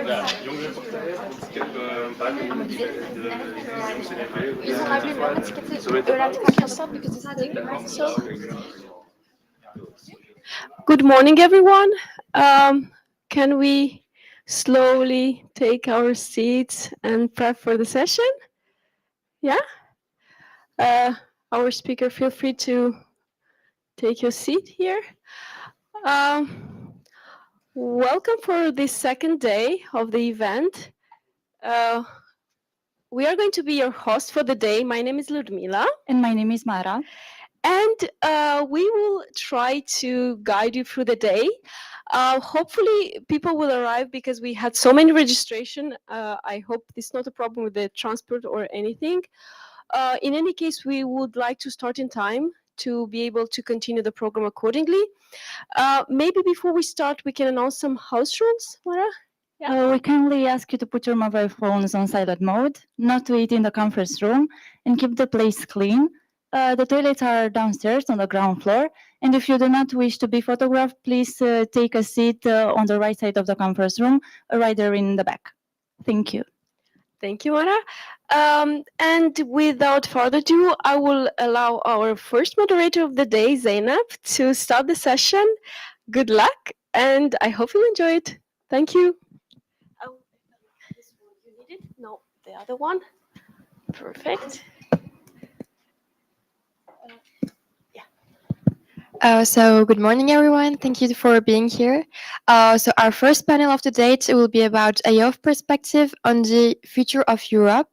Ja, jongerenpartijen, want ik heb een paar keer de jongste İnsanlar bilmiyor ama etiketi öğrenci kartına basar because it's a thing. So, good morning, everyone. Can we slowly take our seats and prep for the session? Yeah. Our speaker, feel free to take your seat here. Welcome for the second day of the event. Uh, we are going to be your host for the day. My name is Ludmila. And my name is Mara. And we will try to guide you through the day. Hopefully, people will arrive because we had so many registration. I hope this is not a problem with the transport or anything. In any case, we would like to start in time to be able to continue the program accordingly. Maybe before we start, we can announce some house rules, Mara? We kindly ask you to put your mobile phones on silent mode, not to eat in the conference room, and keep the place clean. The toilets are downstairs on the ground floor, and if you do not wish to be photographed, please take a seat on the right side of the conference room, right there in the back. Thank you. Thank you, Mara. And without further ado, I will allow our first moderator of the day, Zainab, to start the session. Good luck, and I hope you enjoy it. Thank you. Oh, this one you need it? No, the other one. Perfect. So good morning, everyone. Thank you for being here. So our first panel of the day will be about a youth perspective on the future of Europe.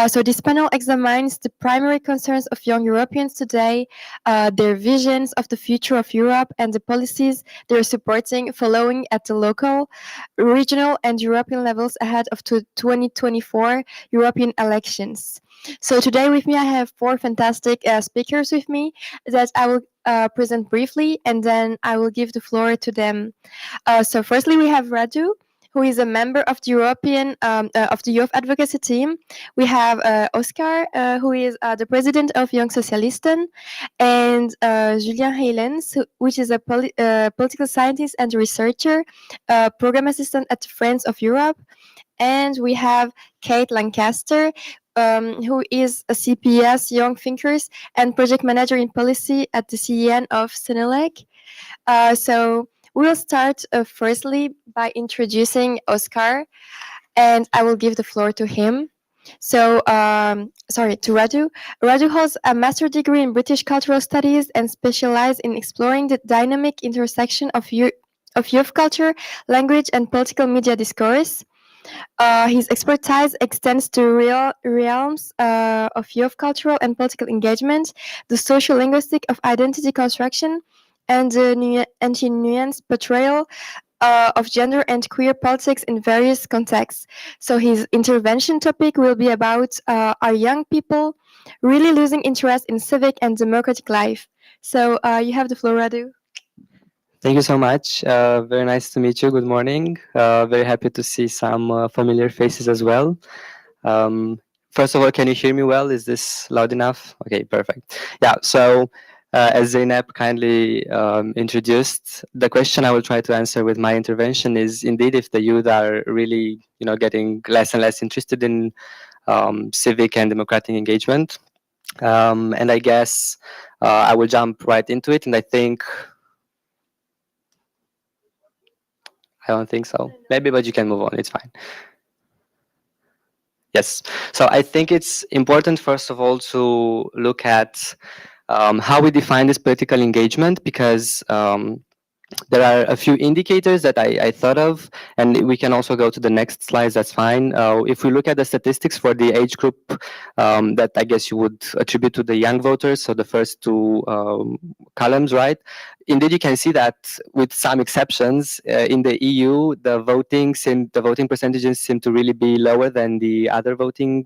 So this panel examines the primary concerns of young Europeans today, their visions of the future of Europe, and the policies they're supporting following at the local, regional, and European levels ahead of 2024 European elections. So today with me, I have four fantastic speakers with me that I will present briefly, and then I will give the floor to them. So firstly, we have Radu, who is a member of the European of the Youth Advocacy Team. We have Oscar, who is the president of Young Socialisten, and Julien Heylens, which is a political scientist and researcher, program assistant at the Friends of Europe. And we have Kate Lancaster, who is a CPS Young Thinkers and project manager in policy at the CEN of Senelec. So we will start firstly by introducing Oscar, and I will give the floor to him. So, to Radu. Radu holds a master's degree in British Cultural Studies and specializes in exploring the dynamic intersection of youth culture, language, and political media discourse. His expertise extends to realms of youth cultural and political engagement, the social linguistic of identity construction, and the nuanced portrayal of gender and queer politics in various contexts. So his intervention topic will be about are young people really losing interest in civic and democratic life? So you have the floor, Radu. Thank you so much. Very nice to meet you. Good morning. Very happy to see some familiar faces as well. First of all, can you hear me well? Is this loud enough? Okay, perfect. Yeah, so as Zainab kindly introduced, the question I will try to answer with my intervention is indeed if the youth are really, getting less and less interested in civic and democratic engagement. And I guess I will jump right into it. And I think I don't think so. Maybe, but you can move on. It's fine. Yes. So I think it's important, first of all, to look at how we define this political engagement, because there are a few indicators that I thought of, and we can also go to the next slides. That's fine. If we look at the statistics for the age group that I guess you would attribute to the young voters, so the first two columns, right? Indeed, you can see that with some exceptions in the EU, the voting percentages seem to really be lower than the other voting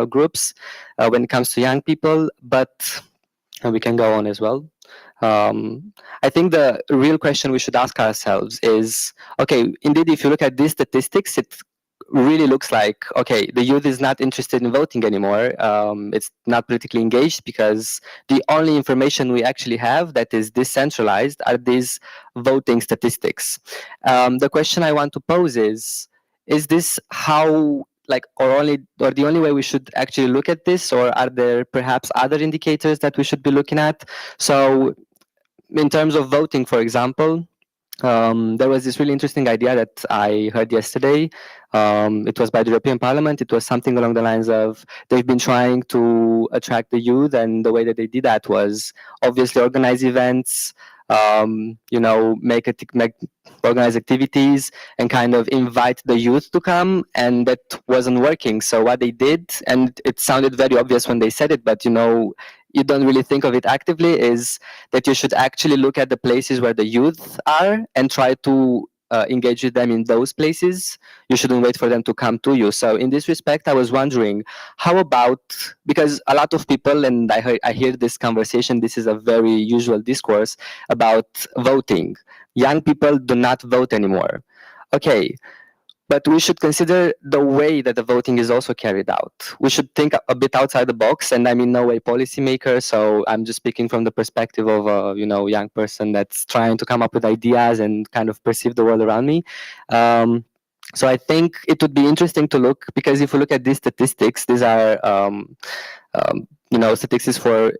groups when it comes to young people. But we can go on as well. I think the real question we should ask ourselves is, okay, indeed, if you look at these statistics, it really looks like, okay, the youth is not interested in voting anymore. It's not politically engaged because the only information we actually have that is decentralized are these voting statistics. The question I want to pose is this how, like, or the only way we should actually look at this, or are there perhaps other indicators that we should be looking at? So in terms of voting, for example, there was this really interesting idea that I heard yesterday. It was by the European Parliament. It was something along the lines of they've been trying to attract the youth, and the way that they did that was obviously organize events, make organize activities, and kind of invite the youth to come, and that wasn't working. So what they did, and it sounded very obvious when they said it, but you don't really think of it actively, is that you should actually look at the places where the youth are and try to engage with them in those places. You shouldn't wait for them to come to you. So in this respect, I was wondering, how about, because a lot of people, and I hear this conversation, this is a very usual discourse about voting. Young people do not vote anymore. Okay, but we should consider the way that the voting is also carried out. We should think a bit outside the box, and I'm in no way policymaker, so I'm just speaking from the perspective of a young person that's trying to come up with ideas and kind of perceive the world around me. So I think it would be interesting to look, because if we look at these statistics, these are statistics for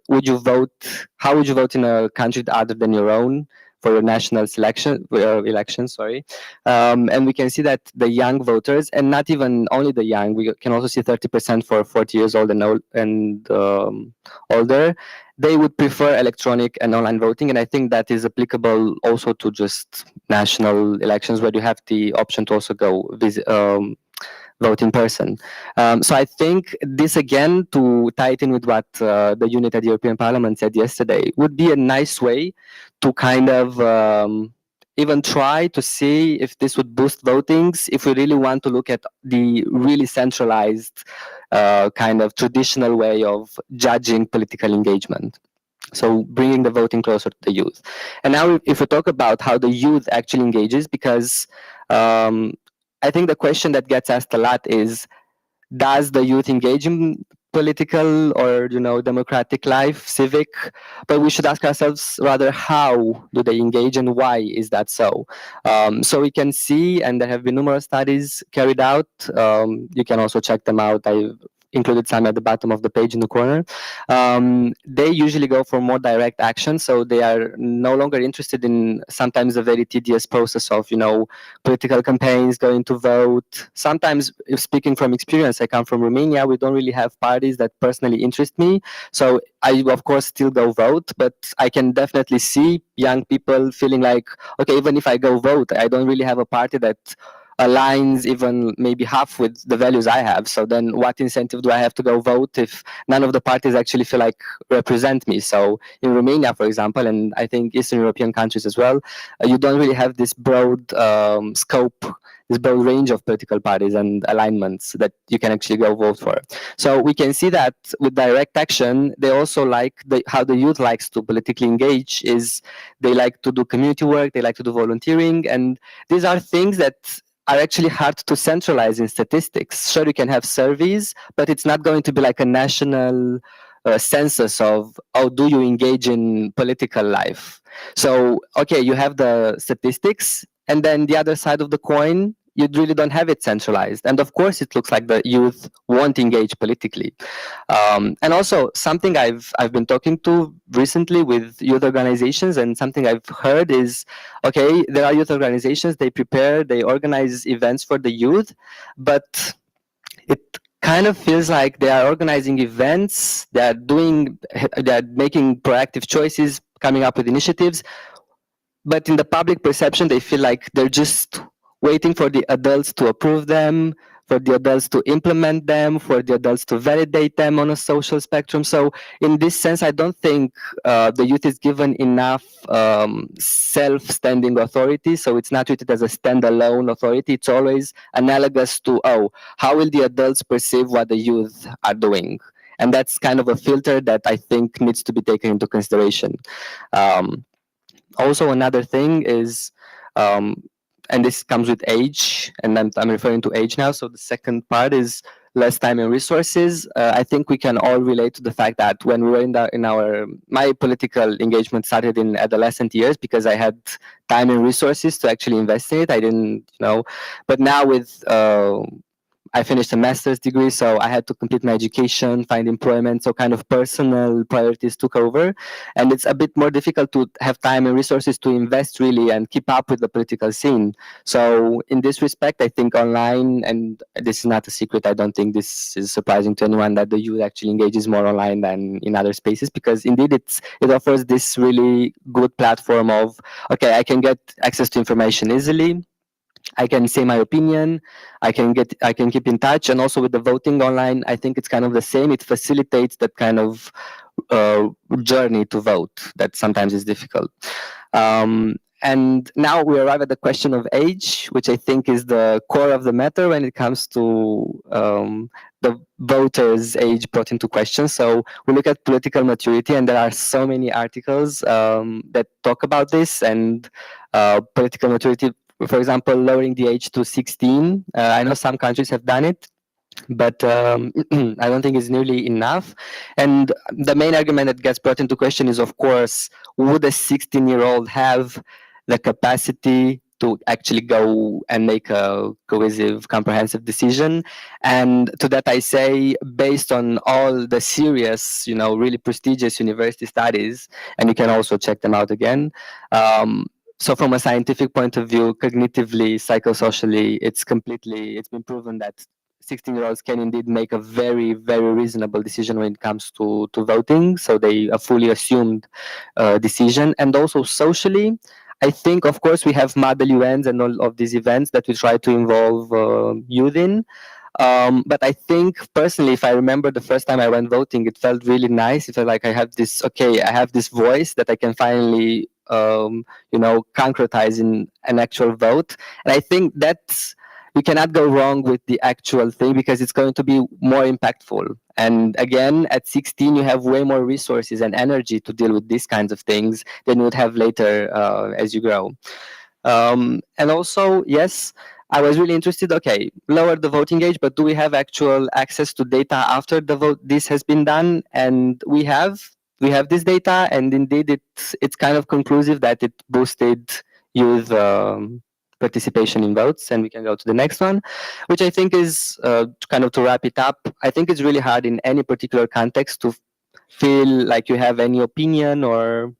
how would you vote in a country other than your own for your national election, sorry. And we can see that the young voters, and not even only the young, we can also see 30% for 40 years old and older, they would prefer electronic and online voting. And I think that is applicable also to just national elections, where you have the option to also go vote in person. So I think this, again, to tie it in with what the unit at the European Parliament said yesterday, would be a nice way to kind of even try to see if this would boost votings, if we really want to look at the really centralized kind of traditional way of judging political engagement. So bringing the voting closer to the youth. And now if we talk about how the youth actually engages, because I think the question that gets asked a lot is, does the youth engage in political or democratic life, civic? But we should ask ourselves rather, how do they engage and why is that so? So we can see, and there have been numerous studies carried out. You can also check them out. I've included some at the bottom of the page in the corner. They usually go for more direct action, so they are no longer interested in sometimes a very tedious process of political campaigns, going to vote. Sometimes, if speaking from experience, I come from Romania, we don't really have parties that personally interest me, so I of course still go vote, but I can definitely see young people feeling like, okay, even if I go vote, I don't really have a party that aligns even maybe half with the values I have. So then what incentive do I have to go vote if none of the parties actually feel like represent me? So in Romania, for example, and I think Eastern European countries as well, you don't really have this broad scope, this broad range of political parties and alignments that you can actually go vote for. So we can see that with direct action, they also like how the youth likes to politically engage is they like to do community work, they like to do volunteering, and these are things that are actually hard to centralize in statistics. Sure, you can have surveys, but it's not going to be like a national census of, oh, do you engage in political life? So, okay, you have the statistics, and then the other side of the coin, you really don't have it centralized. And of course, it looks like the youth won't engage politically. And also, something I've been talking to recently with youth organizations, and something I've heard is, okay, there are youth organizations, they organize events for the youth, but it kind of feels like they are organizing events, they're making proactive choices, coming up with initiatives, but in the public perception, they feel like they're just waiting for the adults to approve them, for the adults to implement them, for the adults to validate them on a social spectrum. So in this sense, I don't think the youth is given enough self-standing authority. So it's not treated as a standalone authority. It's always analogous to, oh, how will the adults perceive what the youth are doing? And that's kind of a filter that I think needs to be taken into consideration. Also, another thing is, and this comes with age, and I'm referring to age now. So the second part is less time and resources. I think we can all relate to the fact that when we were my political engagement started in adolescent years because I had time and resources to actually invest in it. I didn't, but now with I finished a master's degree, so I had to complete my education, find employment, so kind of personal priorities took over. And it's a bit more difficult to have time and resources to invest really and keep up with the political scene. So in this respect, I think online, and this is not a secret, I don't think this is surprising to anyone, that the youth actually engages more online than in other spaces, because indeed it offers this really good platform of, okay, I can get access to information easily, I can say my opinion, I can keep in touch, and also with the voting online, I think it's kind of the same. It facilitates that kind of journey to vote that sometimes is difficult. And now we arrive at the question of age, which I think is the core of the matter when it comes to the voters' age brought into question. So we look at political maturity, and there are so many articles that talk about this, and political maturity, for example, lowering the age to 16. I know some countries have done it, but I don't think it's nearly enough. And the main argument that gets brought into question is, of course, would a 16-year-old have the capacity to actually go and make a cohesive, comprehensive decision? And to that I say, based on all the serious, really prestigious university studies, and you can also check them out again, so from a scientific point of view, cognitively, psychosocially, it's been proven that 16-year-olds can indeed make a very, very reasonable decision when it comes to voting. So they a fully assumed decision. And also socially, I think, of course, we have Model UNs and all of these events that we try to involve youth in. But I think personally, if I remember the first time I went voting, it felt really nice. It felt like I have this voice that I can finally, concretize in an actual vote. And I think that's, you cannot go wrong with the actual thing because it's going to be more impactful. And again, at 16, you have way more resources and energy to deal with these kinds of things than you would have later as you grow. And also, yes, I was really interested, okay, lower the voting age, but do we have actual access to data after the vote? This has been done, and we have this data, and indeed it's kind of conclusive that it boosted youth participation in votes. And we can go to the next one, which I think is kind of to wrap it up. I think it's really hard in any particular context to feel like you have any opinion or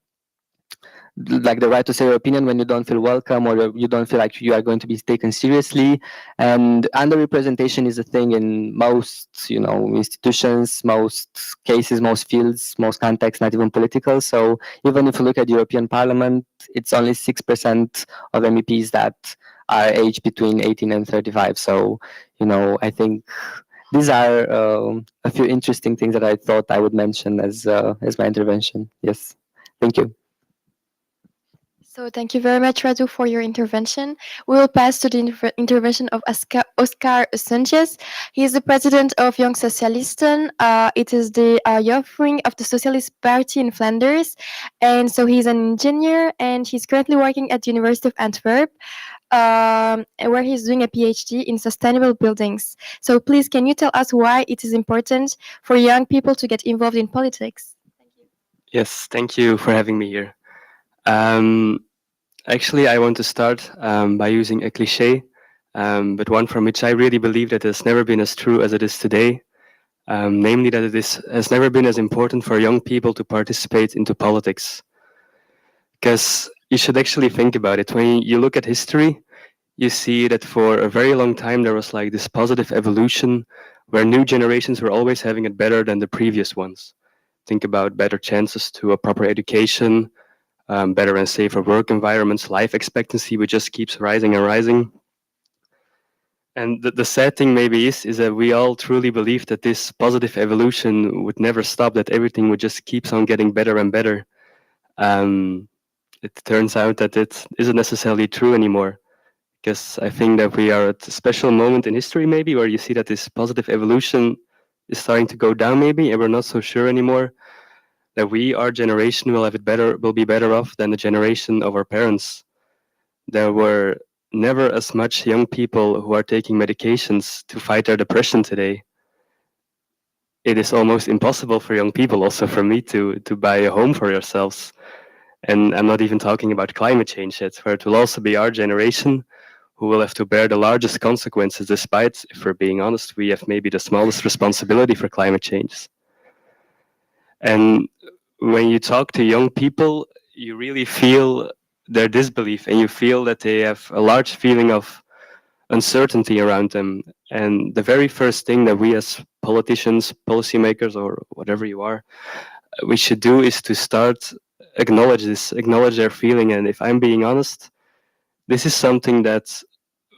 like the right to say your opinion when you don't feel welcome or you don't feel like you are going to be taken seriously. And underrepresentation is a thing in most, institutions, most cases, most fields, most contexts, not even political. So even if you look at the European Parliament, it's only 6% of MEPs that are aged between 18 and 35. So, I think these are a few interesting things that I thought I would mention as my intervention. Yes, thank you. So thank you very much, Radu, for your intervention. We will pass to the intervention of Oscar Sanchez. He is the president of Young Socialisten. It is the youth wing of the Socialist Party in Flanders. And so he's an engineer, and he's currently working at the University of Antwerp, where he's doing a PhD in sustainable buildings. So please, can you tell us why it is important for young people to get involved in politics? Thank you. Yes, thank you for having me here. Actually, I want to start by using a cliche, but one from which I really believe that has never been as true as it is today. Namely, that has never been as important for young people to participate into politics. Because you should actually think about it. When you look at history, you see that for a very long time there was like this positive evolution where new generations were always having it better than the previous ones. Think about better chances to a proper education, better and safer work environments, life expectancy, which just keeps rising and rising. And the sad thing maybe is that we all truly believe that this positive evolution would never stop, that everything would just keeps on getting better and better. It turns out that it isn't necessarily true anymore, because I think that we are at a special moment in history maybe where you see that this positive evolution is starting to go down maybe, and we're not so sure anymore that our generation will be better off than the generation of our parents. There were never as much young people who are taking medications to fight their depression today. It is almost impossible for young people, also for me, to buy a home for yourselves. And I'm not even talking about climate change yet, where it will also be our generation who will have to bear the largest consequences, despite, if we're being honest, we have maybe the smallest responsibility for climate change. And when you talk to young people, you really feel their disbelief, and you feel that they have a large feeling of uncertainty around them. And the very first thing that we as politicians, policymakers, or whatever you are, we should do is to start acknowledge their feeling. And if I'm being honest, this is something that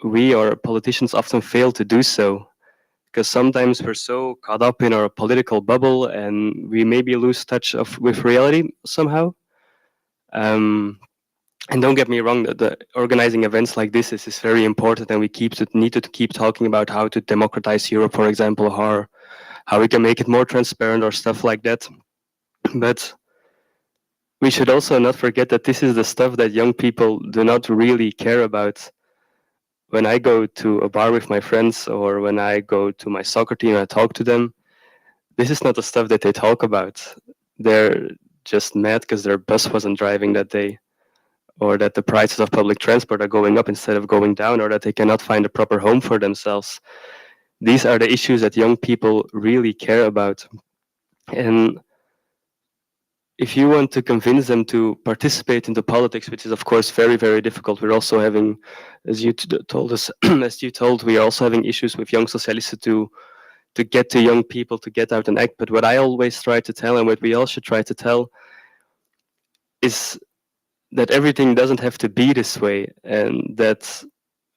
we or politicians often fail to do so, because sometimes we're so caught up in our political bubble and we maybe lose touch with reality somehow. And don't get me wrong, the organizing events like this is very important, and we need to keep talking about how to democratize Europe, for example, how we can make it more transparent or stuff like that. But we should also not forget that this is the stuff that young people do not really care about. When I go to a bar with my friends, or when I go to my soccer team and I talk to them, this is not the stuff that they talk about. They're just mad because their bus wasn't driving that day, or that the prices of public transport are going up instead of going down, or that they cannot find a proper home for themselves. These are the issues that young people really care about. And if you want to convince them to participate into politics, which is of course very, very difficult, we're also having, as you told us, as you told, we are also having issues with young socialists to get to young people to get out and act. But what I always try to tell, and what we all should try to tell, is that everything doesn't have to be this way, and that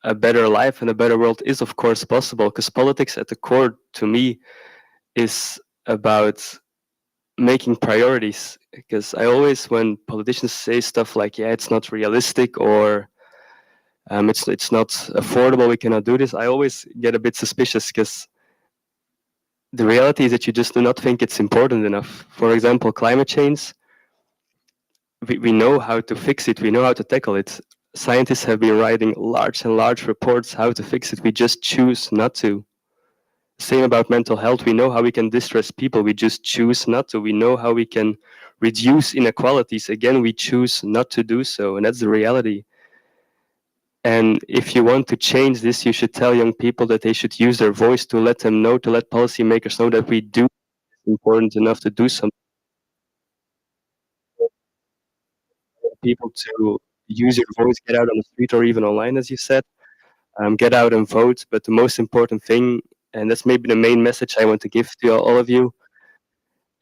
a better life and a better world is of course possible, because politics at the core to me is about making priorities. Because I always, when politicians say stuff like, yeah, it's not realistic, or it's not affordable, we cannot do this, I always get a bit suspicious, because the reality is that you just do not think it's important enough. For example, climate change, we know how to fix it, we know how to tackle it. Scientists have been writing large and large reports how to fix it, we just choose not to. Same about mental health, we know how we can distress people, we just choose not to. We know how we can reduce inequalities, again, we choose not to do so, and that's the reality. And if you want to change this, you should tell young people that they should use their voice to let them know, to let policymakers know that we do important enough to do something. People to use your voice, get out on the street or even online, as you said, get out and vote. But the most important thing, and that's maybe the main message I want to give to all of you,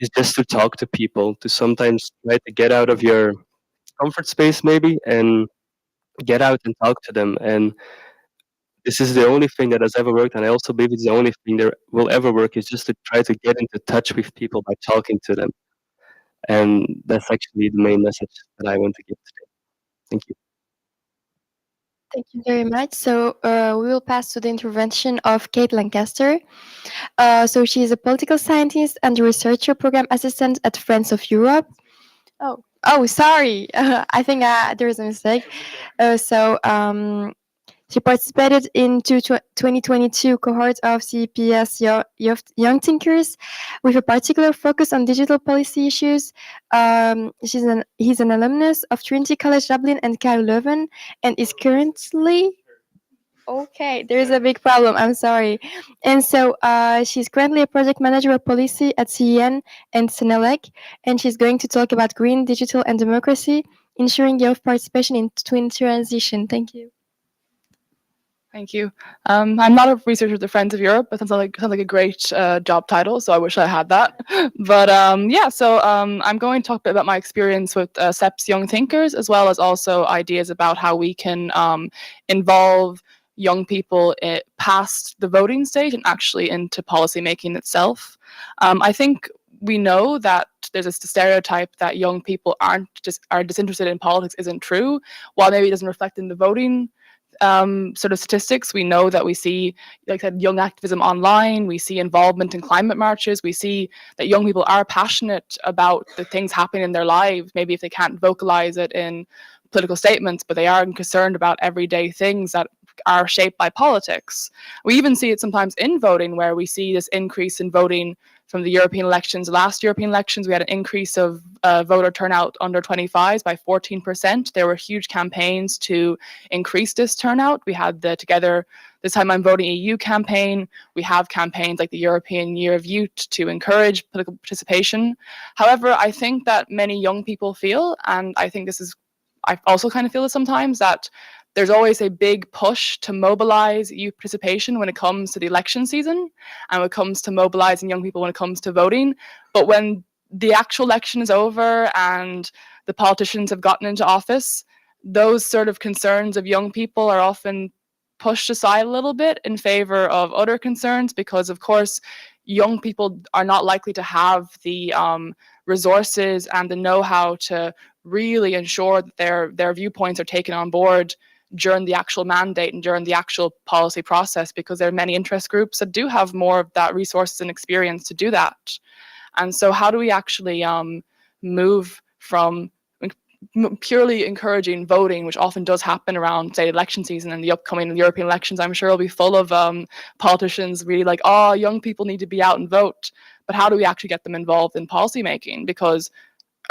is just to talk to people, to sometimes try to get out of your comfort space maybe and get out and talk to them. And this is the only thing that has ever worked, and I also believe it's the only thing that will ever work, is just to try to get into touch with people by talking to them. And that's actually the main message that I want to give today. Thank you. Thank you very much. So we will pass to the intervention of Kate Lancaster. So she is a political scientist and a researcher program assistant at Friends of Europe. Oh, sorry. I think there is a mistake. She participated in 2022 cohort of CPS Young Thinkers with a particular focus on digital policy issues. He's an alumnus of Trinity College Dublin and KU Leuven, and is currently... Okay, there's a big problem. I'm sorry. And so she's currently a project manager of policy at CEN and Senelec, and she's going to talk about green, digital, and democracy, ensuring youth participation in twin transition. Thank you. Thank you. I'm not a researcher at the Friends of Europe, but sounds like a great job title, so I wish I had that. But yeah, so I'm going to talk a bit about my experience with CEP's Young Thinkers, as well as also ideas about how we can involve young people past the voting stage and actually into policy making itself. I think we know that there's a stereotype that young people are disinterested in politics isn't true. While maybe it doesn't reflect in the voting sort of statistics, we know that we see, like I said, young activism online, we see involvement in climate marches, we see that young people are passionate about the things happening in their lives, maybe if they can't vocalize it in political statements, but they are concerned about everyday things that are shaped by politics. We even see it sometimes in voting, where we see this increase in voting from the European elections. Last European elections, we had an increase of voter turnout under 25s by 14%. There were huge campaigns to increase this turnout. We had the Together This Time I'm Voting EU campaign. We have campaigns like the European Year of Youth to encourage political participation. However, I think that many young people feel, and I think I also kind of feel this sometimes, that there's always a big push to mobilize youth participation when it comes to the election season, and when it comes to mobilizing young people when it comes to voting. But when the actual election is over and the politicians have gotten into office, those sort of concerns of young people are often pushed aside a little bit in favor of other concerns, because of course young people are not likely to have the resources and the know-how to really ensure that their viewpoints are taken on board during the actual mandate and during the actual policy process, because there are many interest groups that do have more of that resources and experience to do that. And so how do we actually move from purely encouraging voting, which often does happen around, say, election season, and the upcoming European elections, I'm sure will be full of politicians really like, oh, young people need to be out and vote. But how do we actually get them involved in policy making? Because,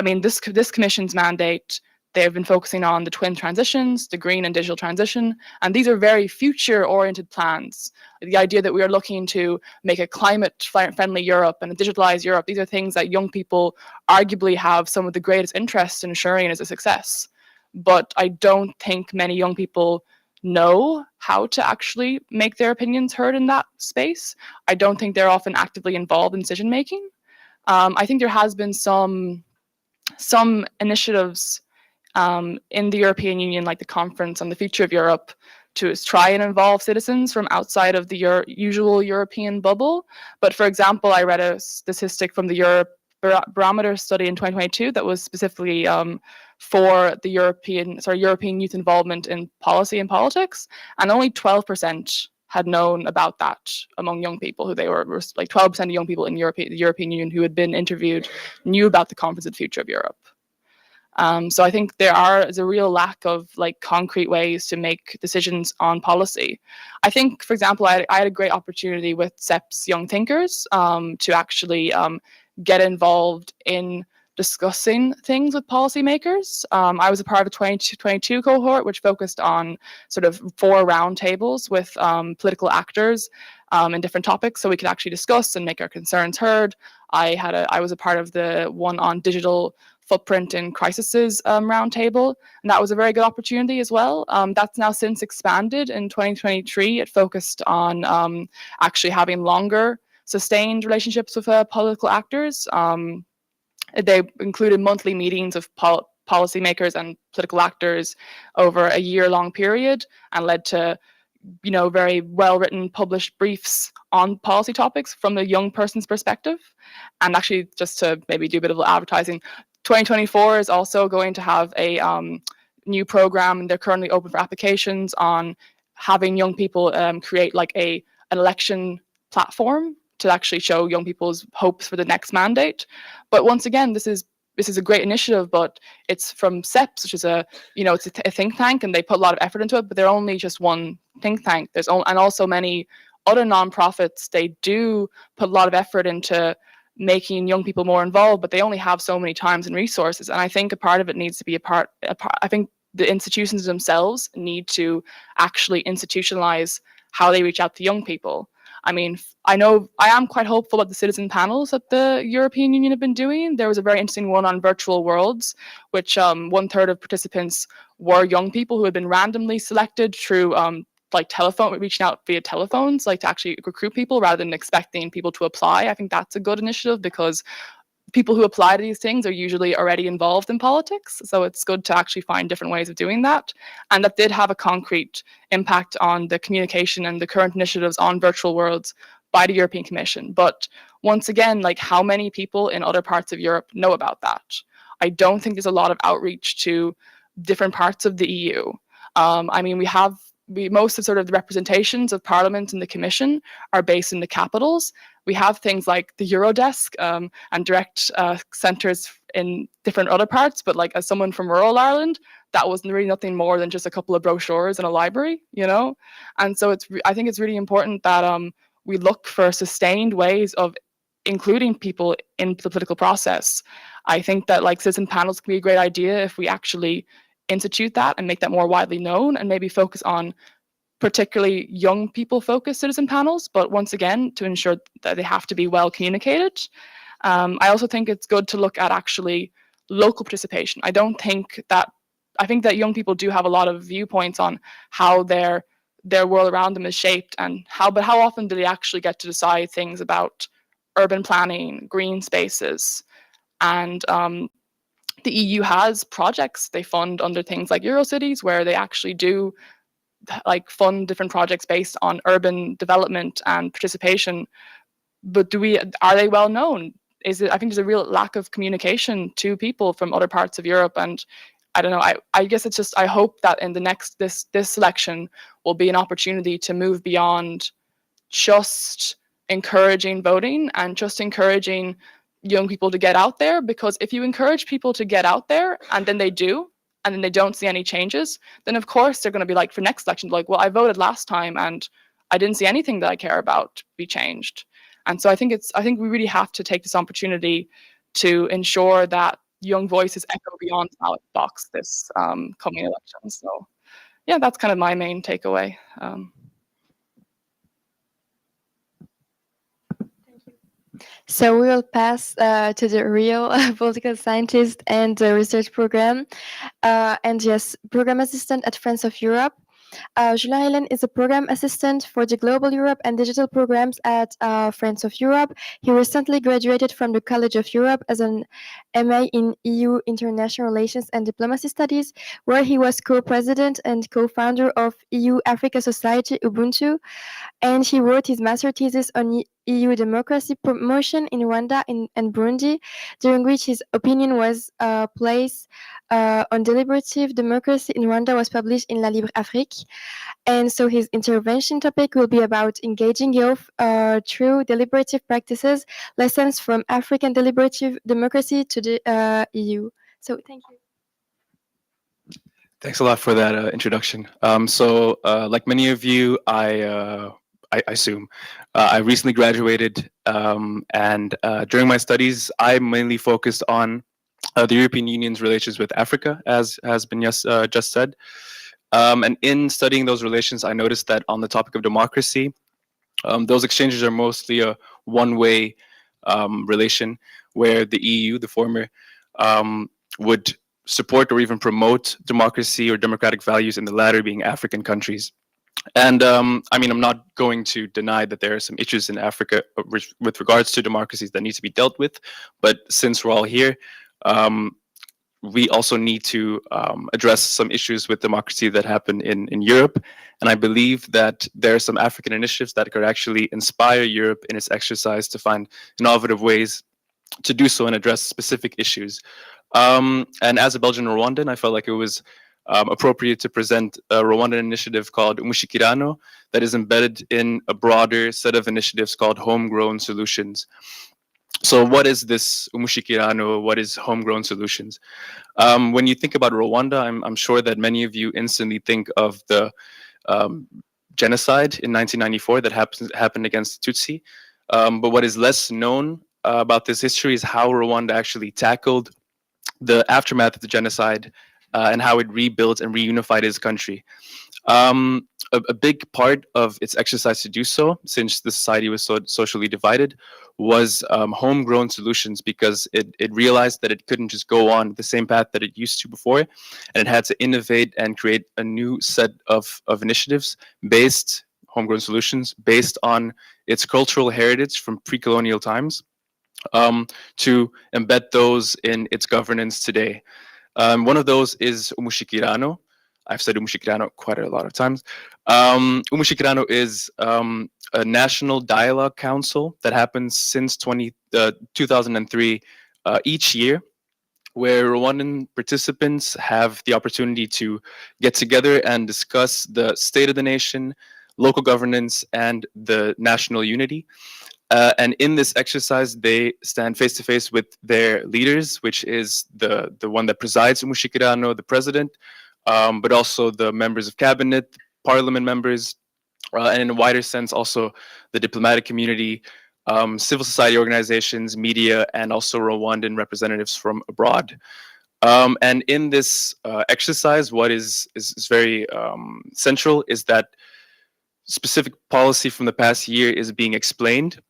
I mean, this commission's mandate, they've been focusing on the twin transitions, the green and digital transition, and these are very future-oriented plans. The idea that we are looking to make a climate-friendly Europe and a digitalized Europe, these are things that young people arguably have some of the greatest interest in ensuring is a success. But I don't think many young people know how to actually make their opinions heard in that space. I don't think they're often actively involved in decision-making. I think there has been some initiatives in the European Union, like the Conference on the Future of Europe, to try and involve citizens from outside of the usual European bubble. But for example, I read a statistic from the Barometer study in 2022 that was specifically for the European youth involvement in policy and politics, and only 12% had known about that among young people. Who they were like 12% of young people in the European Union who had been interviewed knew about the Conference on the Future of Europe. So I think there's a real lack of like concrete ways to make decisions on policy. I think, for example, I had a great opportunity with CEP's Young Thinkers to actually get involved in discussing things with policymakers. I was a part of a 2022 cohort, which focused on sort of 4 roundtables with political actors in different topics, so we could actually discuss and make our concerns heard. I was a part of the one on digital footprint in crises roundtable, and that was a very good opportunity as well. That's now since expanded in 2023. It focused on actually having longer sustained relationships with political actors. They included monthly meetings of policymakers and political actors over a year-long period, and led to very well-written published briefs on policy topics from the young person's perspective. And actually, just to maybe do a bit of advertising, 2024 is also going to have a new program, and they're currently open for applications on having young people create like an election platform to actually show young people's hopes for the next mandate. But once again, this is a great initiative, but it's from CEPS, which is it's a think tank, and they put a lot of effort into it, but they're only just one think tank. And also many other nonprofits, they do put a lot of effort into making young people more involved, but they only have so many times and resources. And I think a part of it needs to be I think the institutions themselves need to actually institutionalize how they reach out to young people. I mean, I am quite hopeful about the citizen panels that the European Union have been doing. There was a very interesting one on virtual worlds, which 1/3 of participants were young people who had been randomly selected through reaching out via telephones, like to actually recruit people rather than expecting people to apply. I think that's a good initiative, because people who apply to these things are usually already involved in politics. So it's good to actually find different ways of doing that. And that did have a concrete impact on the communication and the current initiatives on virtual worlds by the European Commission. But once again, like, how many people in other parts of Europe know about that? I don't think there's a lot of outreach to different parts of the EU. I mean, we have most of sort of the representations of Parliament and the Commission are based in the capitals. We have things like the Eurodesk and direct centres in different other parts, but like as someone from rural Ireland, that was really nothing more than just a couple of brochures in a library, you know? And so I think it's really important that we look for sustained ways of including people in the political process. I think that like citizen panels can be a great idea if we actually institute that and make that more widely known, and maybe focus on particularly young people focused citizen panels, but once again, to ensure that they have to be well communicated. I also think it's good to look at actually local participation. I think that young people do have a lot of viewpoints on how their world around them is shaped, and but how often do they actually get to decide things about urban planning, green spaces, and the EU has projects they fund under things like Eurocities, where they actually do like fund different projects based on urban development and participation. But are they well known? I think there's a real lack of communication to people from other parts of Europe, and I don't know. I guess it's just, I hope that in the next this selection will be an opportunity to move beyond just encouraging voting and just encouraging young people to get out there, because if you encourage people to get out there and then they do, and then they don't see any changes, then of course they're going to be like, for next election, like, well, I voted last time and I didn't see anything that I care about be changed. And so I think we really have to take this opportunity to ensure that young voices echo beyond the ballot box this coming election. So yeah, that's kind of my main takeaway. So we will pass to the real political scientist and the research program. And yes, program assistant at Friends of Europe. Julien Helen is a program assistant for the Global Europe and Digital programs at Friends of Europe. He recently graduated from the College of Europe as an MA in EU International Relations and Diplomacy Studies, where he was co-president and co-founder of EU Africa Society, Ubuntu. And he wrote his master thesis on EU democracy promotion in Rwanda and Burundi, during which his opinion was placed on deliberative democracy in Rwanda was published in La Libre Afrique. And so his intervention topic will be about engaging youth through deliberative practices, lessons from African deliberative democracy to the EU. So thank you. Thanks a lot for that introduction. Like many of you, I assume I recently graduated, and during my studies, I mainly focused on the European Union's relations with Africa, as has been just said. And in studying those relations, I noticed that on the topic of democracy, those exchanges are mostly a one-way relation, where the EU, the former, would support or even promote democracy or democratic values, in the latter being African countries. And I mean, I'm not going to deny that there are some issues in Africa with regards to democracies that need to be dealt with. But since we're all here, we also need to address some issues with democracy that happen in Europe. And I believe that there are some African initiatives that could actually inspire Europe in its exercise to find innovative ways to do so and address specific issues. And as a Belgian Rwandan, I felt like it was appropriate to present a Rwandan initiative called Umushikirano that is embedded in a broader set of initiatives called Homegrown Solutions. So what is this Umushikirano? What is Homegrown Solutions? When you think about Rwanda, I'm sure that many of you instantly think of the genocide in 1994 that happened against Tutsi. But what is less known about this history is how Rwanda actually tackled the aftermath of the genocide and how it rebuilt and reunified its country. A big part of its exercise to do so, since the society was so socially divided, was homegrown solutions, because it realized that it couldn't just go on the same path that it used to before, and it had to innovate and create a new set of initiatives based, homegrown solutions, based on its cultural heritage from pre-colonial times, to embed those in its governance today. One of those is Umushikirano. I've said Umushikirano quite a lot of times. Umushikirano is a national dialogue council that happens since 2003 each year. where Rwandan participants have the opportunity to get together and discuss the state of the nation, local governance, and the national unity. And in this exercise, they stand face to face with their leaders, which is the one that presides Umushikirano, the president, but also the members of cabinet, parliament members, and in a wider sense, also the diplomatic community, civil society organizations, media, and also Rwandan representatives from abroad. And in this exercise, what is very central is that specific policy from the past year is being explained,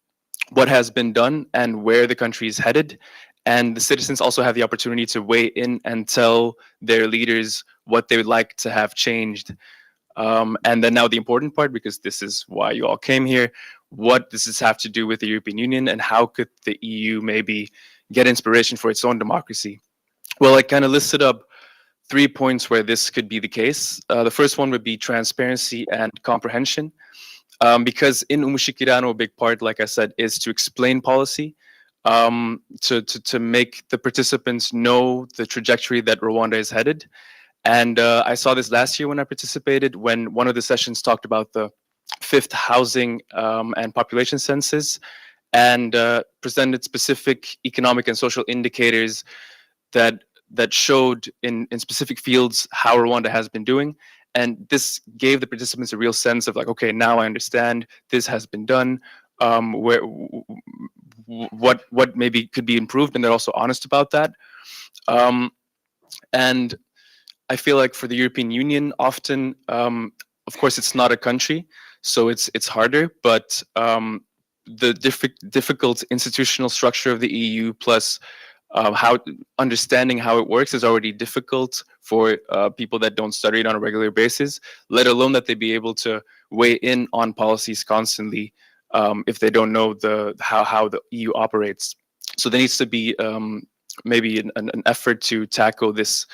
what has been done, and where the country is headed. And the citizens also have the opportunity to weigh in and tell their leaders what they would like to have changed. And then now the important part, because this is why you all came here, what does this have to do with the European Union, and how could the EU maybe get inspiration for its own democracy? Well, I kind of listed up 3 points where this could be the case. The first one would be transparency and comprehension. Because in Umushikirano, a big part, like I said, is to explain policy, to make the participants know the trajectory that Rwanda is headed. And I saw this last year when I participated, when one of the sessions talked about the 5th housing and population census, and presented specific economic and social indicators that showed in specific fields how Rwanda has been doing. And this gave the participants a real sense of like, okay, now I understand this has been done, what maybe could be improved, and they're also honest about that. And I feel like for the European Union, often, of course, it's not a country, so it's harder, but the difficult institutional structure of the EU, plus how understanding how it works, is already difficult for people that don't study it on a regular basis, let alone that they be able to weigh in on policies constantly if they don't know how the EU operates. So there needs to be maybe an effort to tackle this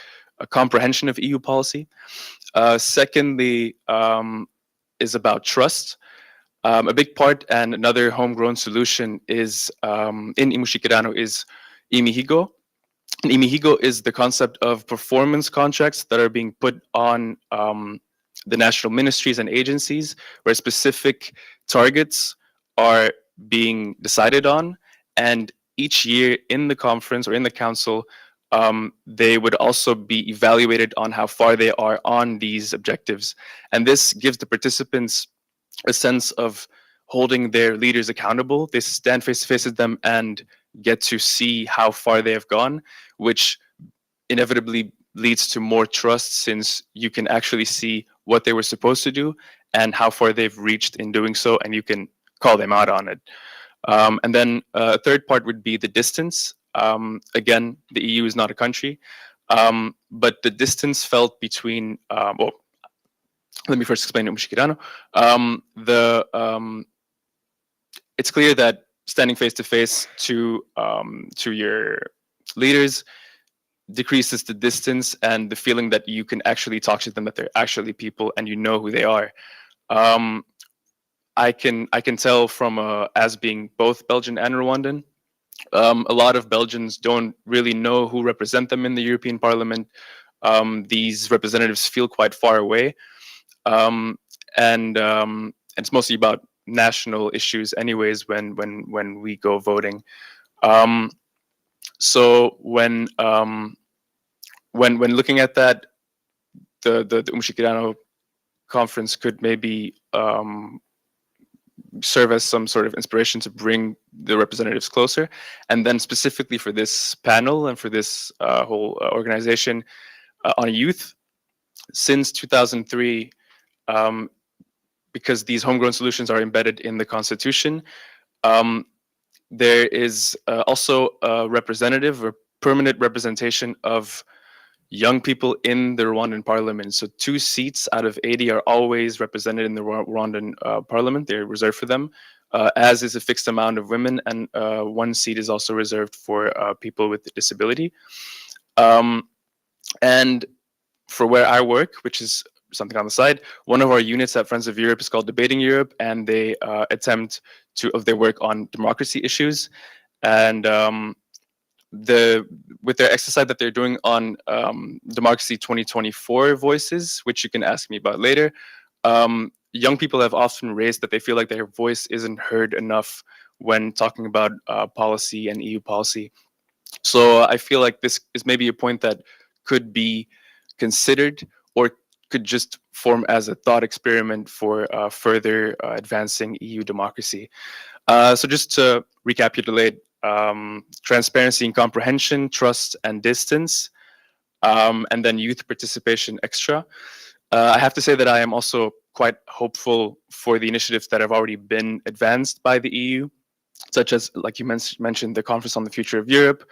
comprehension of EU policy. Secondly, is about trust. A big part and another homegrown solution is in Imushikirano is Imihigo. And Imihigo is the concept of performance contracts that are being put on the national ministries and agencies, where specific targets are being decided on. And each year in the conference or in the council, they would also be evaluated on how far they are on these objectives. And this gives the participants a sense of holding their leaders accountable. They stand face to face with them and get to see how far they have gone, which inevitably leads to more trust, since you can actually see what they were supposed to do and how far they've reached in doing so, and you can call them out on it. And then a third part would be the distance. Again, the EU is not a country, but the distance felt between, well, let me first explain Umushikirano. It's clear that standing face to face to your leaders decreases the distance and the feeling that you can actually talk to them, that they're actually people and you know who they are. I can tell from as being both Belgian and Rwandan, a lot of Belgians don't really know who represent them in the European Parliament. These representatives feel quite far away, and it's mostly about national issues, anyways. When we go voting, so when looking at that, the Umushikirano conference could maybe serve as some sort of inspiration to bring the representatives closer. And then specifically for this panel and for this whole organization on youth, since 2003, because these homegrown solutions are embedded in the Constitution, there is also a representative or permanent representation of young people in the Rwandan parliament. So 2 seats out of 80 are always represented in the Rwandan parliament. They're reserved for them, as is a fixed amount of women, and 1 seat is also reserved for people with disability. And for where I work, which is something on the side, one of our units at Friends of Europe is called Debating Europe, and they attempt to, they work on democracy issues. And with their exercise that they're doing on Democracy 2024 Voices, which you can ask me about later, young people have often raised that they feel like their voice isn't heard enough when talking about policy and EU policy. So I feel like this is maybe a point that could be considered or could just form as a thought experiment for further advancing EU democracy. So just to recapitulate, transparency and comprehension, trust and distance, and then youth participation extra. I have to say that I am also quite hopeful for the initiatives that have already been advanced by the EU, such as, like you mentioned, the Conference on the Future of Europe,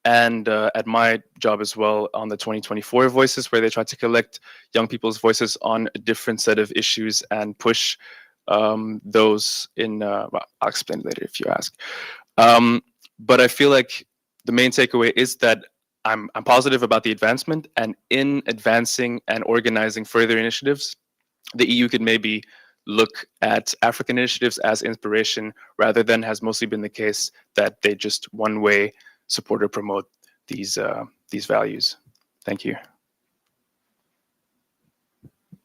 and at my job as well on the 2024 Voices, where they try to collect young people's voices on a different set of issues and push those in, well, I'll explain later if you ask. But I feel like the main takeaway is that I'm positive about the advancement, and in advancing and organizing further initiatives, the EU could maybe look at African initiatives as inspiration rather than has mostly been the case that they just one way support or promote these values. Thank you.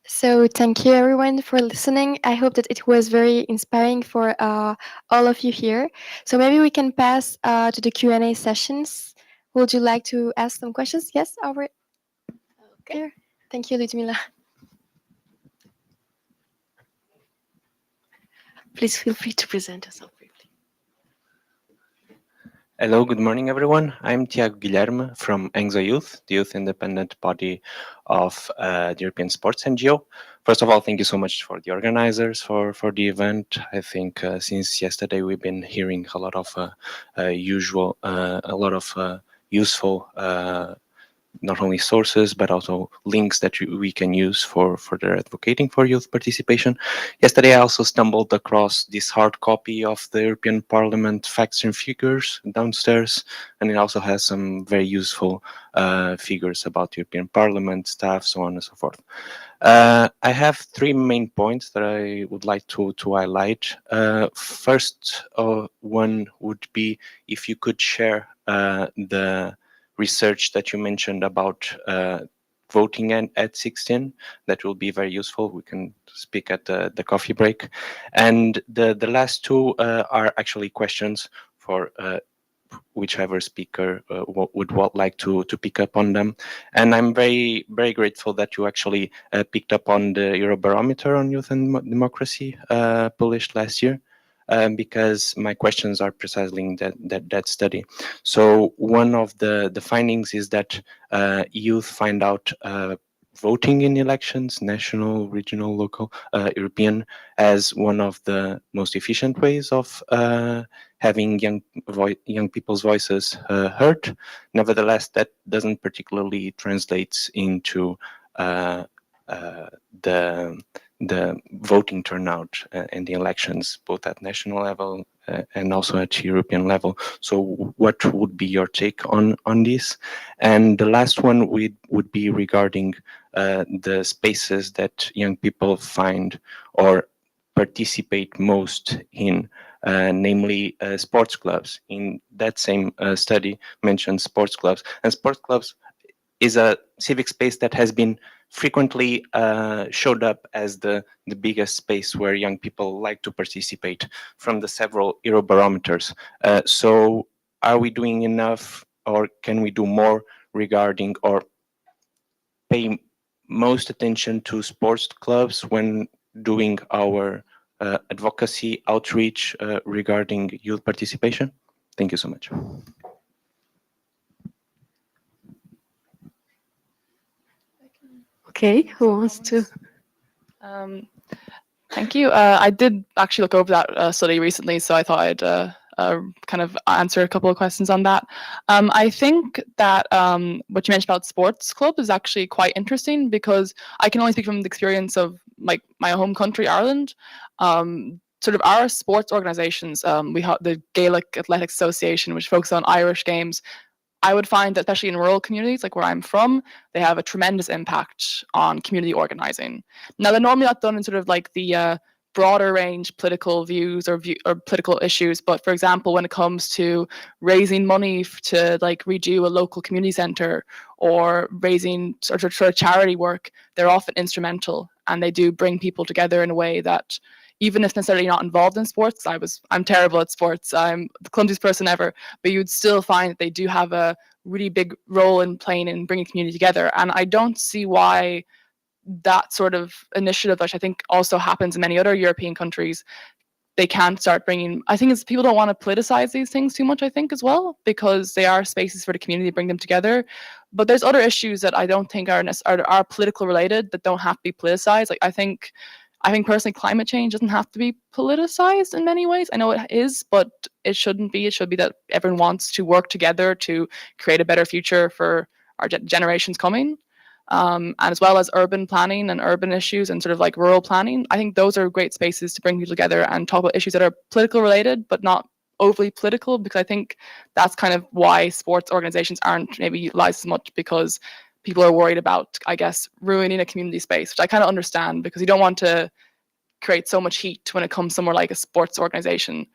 So thank you everyone for listening. I hope that it was very inspiring for all of you here. So maybe we can pass to the Q&A sessions. Would you like to ask some questions? Yes, over here. Thank you, Ludmila. Please feel free to present yourself briefly. Hello, good morning, everyone. I'm Tiago Guilherme from ENGSO Youth, the youth independent body of the European Sports NGO. First of all, thank you so much for the organizers for the event. I think since yesterday we've been hearing a lot of useful not only sources, but also links that we can use for further advocating for youth participation. Yesterday, I also stumbled across this hard copy of the European Parliament Facts and Figures downstairs, and it also has some very useful figures about European Parliament, staff, so on and so forth. I have three main points that I would like to highlight. First one would be if you could share the research that you mentioned about voting at 16. That will be very useful. We can speak at the coffee break. And the last two are actually questions for whichever speaker would like to pick up on them. And I'm very, very grateful that you actually picked up on the Eurobarometer on youth and democracy published last year. Because my questions are precisely in that study. So one of the findings is that youth find out voting in elections, national, regional, local, European, as one of the most efficient ways of having young people's voices heard. Nevertheless, that doesn't particularly translate into the voting turnout in the elections, both at national level and also at European level. So what would be your take on this? And the last one would be regarding the spaces that young people find or participate most in, namely sports clubs. In that same study mentioned sports clubs, and sports clubs is a civic space that has been frequently showed up as the biggest space where young people like to participate from the several Eurobarometers. So are we doing enough, or can we do more regarding or pay most attention to sports clubs when doing our advocacy outreach regarding youth participation? Thank you so much. Okay, who wants to? Thank you. I did actually look over that study recently, so I thought I'd kind of answer a couple of questions on that. I think that what you mentioned about sports clubs is actually quite interesting, because I can only speak from the experience of like my home country, Ireland. Sort of our sports organizations, we have the Gaelic Athletics Association, which focuses on Irish games. I would find that, especially in rural communities, like where I'm from, they have a tremendous impact on community organizing. Now, they're normally not done in sort of like the broader range political views or political issues. But for example, when it comes to raising money to like redo a local community center or raising sort of charity work, they're often instrumental, and they do bring people together in a way that, even if necessarily not involved in sports, I'm terrible at sports, I'm the clumsiest person ever, but you'd still find that they do have a really big role in playing in bringing community together. And I don't see why that sort of initiative, which I think also happens in many other European countries, they can't start bringing, I think it's people don't want to politicize these things too much, I think, as well, because they are spaces for the community to bring them together. But there's other issues that I don't think are political related that don't have to be politicized. Like I think personally climate change doesn't have to be politicized in many ways. I know it is, but it shouldn't be. It should be that everyone wants to work together to create a better future for our generations coming. And as well as urban planning and urban issues and sort of like rural planning. I think those are great spaces to bring people together and talk about issues that are political related, but not overly political, because I think that's kind of why sports organizations aren't maybe utilized as much, because people are worried about, I guess, ruining a community space, which I kind of understand, because you don't want to create so much heat when it comes somewhere like a sports organization.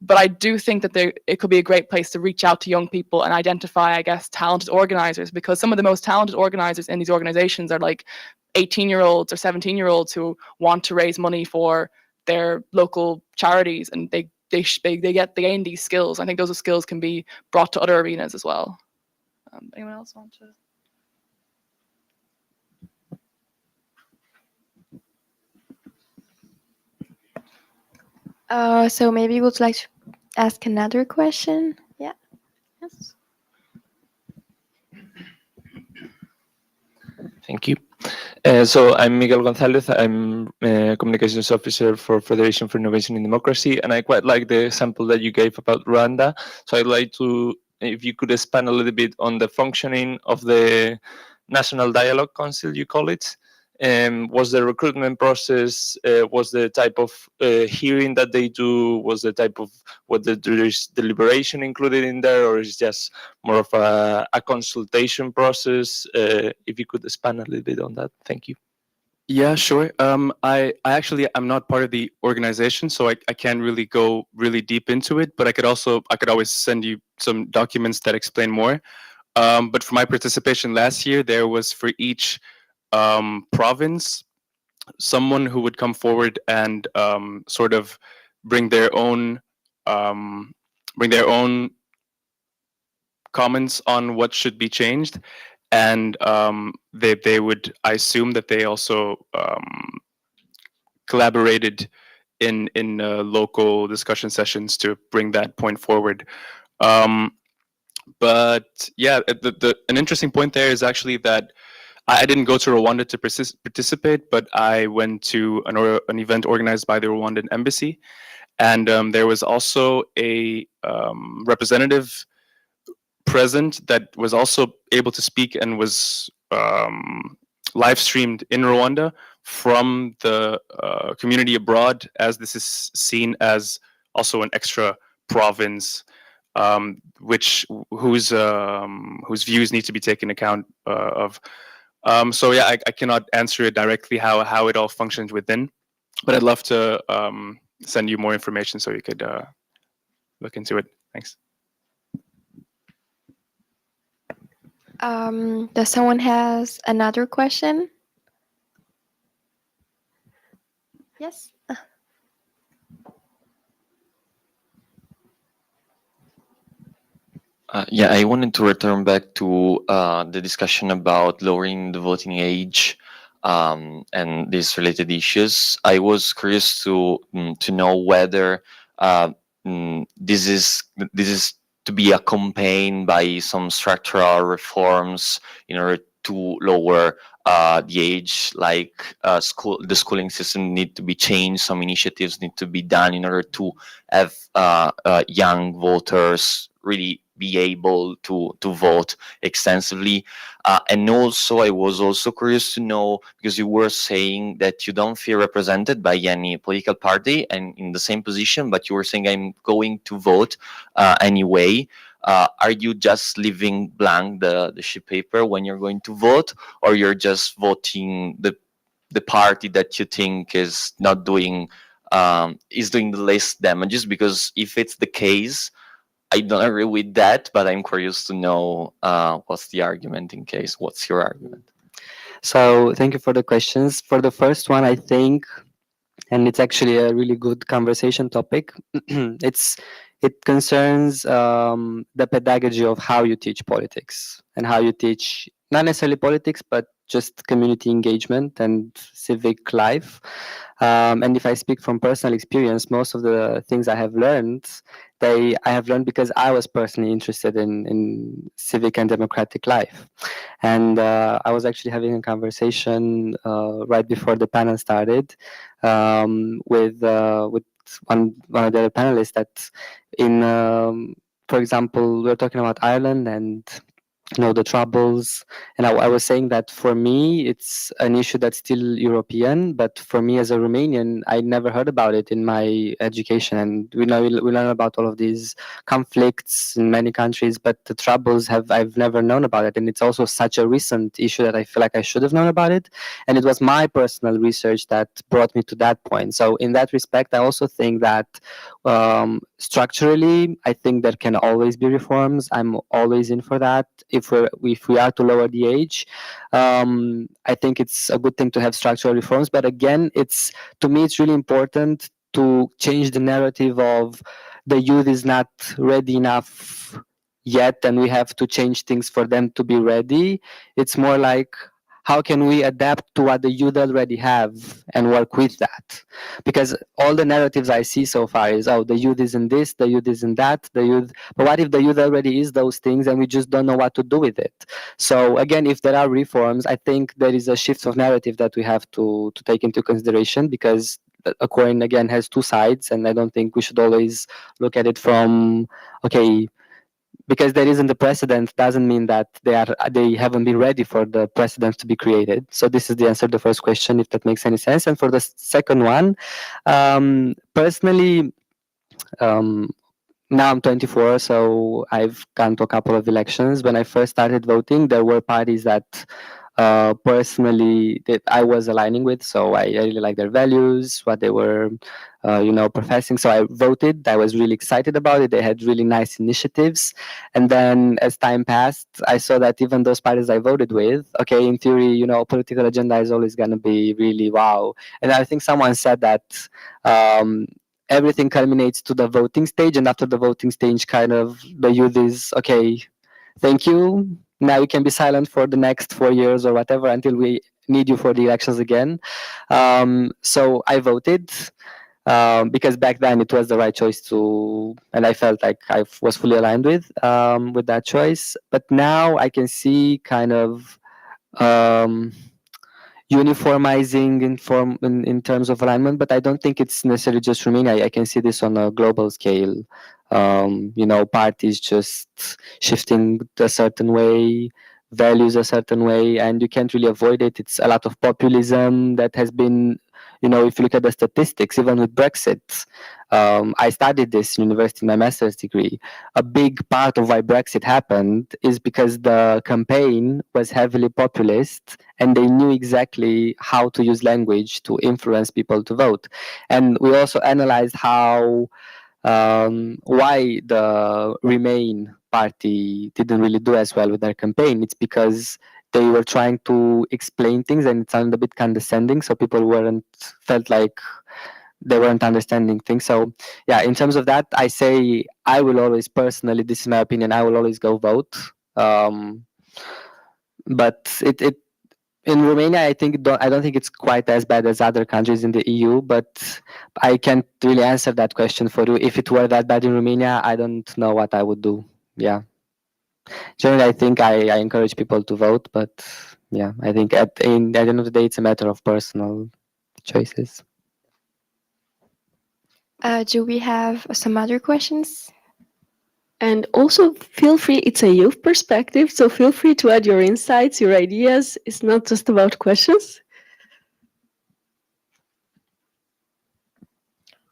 But I do think that it could be a great place to reach out to young people and identify, I guess, talented organizers, because some of the most talented organizers in these organizations are like 18-year-olds or 17-year-olds who want to raise money for their local charities, and they gain these skills. I think those skills can be brought to other arenas as well. Anyone else want to? So maybe you would like to ask another question? Yeah. Yes. Thank you. So I'm Miguel Gonzalez. I'm a communications officer for Federation for Innovation in Democracy, and I quite like the example that you gave about Rwanda. So I'd like to, if you could expand a little bit on the functioning of the National Dialogue Council, you call it. Was the recruitment process, was the type of hearing that they do, was the type of, there is deliberation included in there, or is just more of a consultation process? If you could expand a little bit on that. Thank you. Yeah, sure. I actually, I'm not part of the organization, so I can't really go really deep into it, but I could always send you some documents that explain more. But for my participation last year, there was for each province someone who would come forward and sort of bring their own comments on what should be changed, and they would, I assume that they also collaborated in local discussion sessions to bring that point forward. But yeah, an interesting point there is actually that I didn't go to Rwanda to participate, but I went to an event organized by the Rwandan embassy, and there was also a representative present that was also able to speak and was live streamed in Rwanda from the community abroad, as this is seen as also an extra province, whose views need to be taken account of. So yeah, I cannot answer it directly how it all functions within, but I'd love to send you more information so you could look into it. Thanks. Does someone has another question? Yes. Yeah, I wanted to return back to the discussion about lowering the voting age and these related issues. I was curious to know whether this is to be accompanied by some structural reforms in order to lower the age, like the schooling system need to be changed, some initiatives need to be done in order to have young voters really be able to vote extensively. And also, I was also curious to know, because you were saying that you don't feel represented by any political party and in the same position, but you were saying I'm going to vote anyway. Are you just leaving blank the sheet paper when you're going to vote, or you're just voting the party that you think is not doing is doing the least damages? Because if it's the case, I don't agree with that, but I'm curious to know what's the argument in case. What's your argument? So thank you for the questions. For the first one, I think, and it's actually a really good conversation topic. It concerns the pedagogy of how you teach politics and how you teach not necessarily politics, but just community engagement and civic life. And if I speak from personal experience, most of the things I have learned, I have learned because I was personally interested in civic and democratic life. And I was actually having a conversation right before the panel started with one of the other panelists that for example, we are talking about Ireland and the troubles, and I was saying that for me it's an issue that's still European, but for me as a Romanian, I never heard about it in my education. And we learn about all of these conflicts in many countries, but the troubles I've never known about it, and it's also such a recent issue that I feel like I should have known about it. And it was my personal research that brought me to that point. So in that respect, I also think that structurally, I think there can always be reforms. I'm always in for that. If we are to lower the age, I think it's a good thing to have structural reforms. But again, to me it's really important to change the narrative of the youth is not ready enough yet, and we have to change things for them to be ready. It's more like, how can we adapt to what the youth already have and work with that? Because all the narratives I see so far is, oh, the youth isn't this, the youth isn't that, but what if the youth already is those things and we just don't know what to do with it? So again, if there are reforms, I think there is a shift of narrative that we have to take into consideration, because a coin again has two sides, and I don't think we should always look at it from, okay, because there isn't a precedent doesn't mean that they haven't been ready for the precedent to be created. So this is the answer to the first question, if that makes any sense. And for the second one, personally, now I'm 24, so I've gone to a couple of elections. When I first started voting, there were parties that personally that I was aligning with, so I really like their values, what they were professing. So I voted. I was really excited about it. They had really nice initiatives. And then as time passed, I saw that even those parties I voted with, okay, in theory, political agenda is always going to be really wow. And I think someone said that everything culminates to the voting stage, and after the voting stage, kind of the youth is, okay, thank you, now you can be silent for the next 4 years or whatever until we need you for the elections again. So I voted because back then it was the right choice to, and I felt like I was fully aligned with that choice. But now I can see kind of uniformizing in terms of alignment, but I don't think it's necessarily just Romania. I can see this on a global scale. Parties just shifting a certain way, values a certain way, and you can't really avoid it. It's a lot of populism that has been, if you look at the statistics, even with Brexit, I studied this in university, my master's degree. A big part of why Brexit happened is because the campaign was heavily populist, and they knew exactly how to use language to influence people to vote. And we also analyzed why the Remain party didn't really do as well with their campaign. It's because they were trying to explain things and it sounded a bit condescending, so people felt like they weren't understanding things. So yeah, in terms of that, I say I will always personally, this is my opinion, I will always go vote. But it in Romania, I don't think it's quite as bad as other countries in the EU, but I can't really answer that question for you. If it were that bad in Romania, I don't know what I would do. Yeah. Generally, I think I encourage people to vote, but yeah, I think at the end of the day, it's a matter of personal choices. Do we have some other questions? And also feel free, it's a youth perspective, so feel free to add your insights, your ideas. It's not just about questions.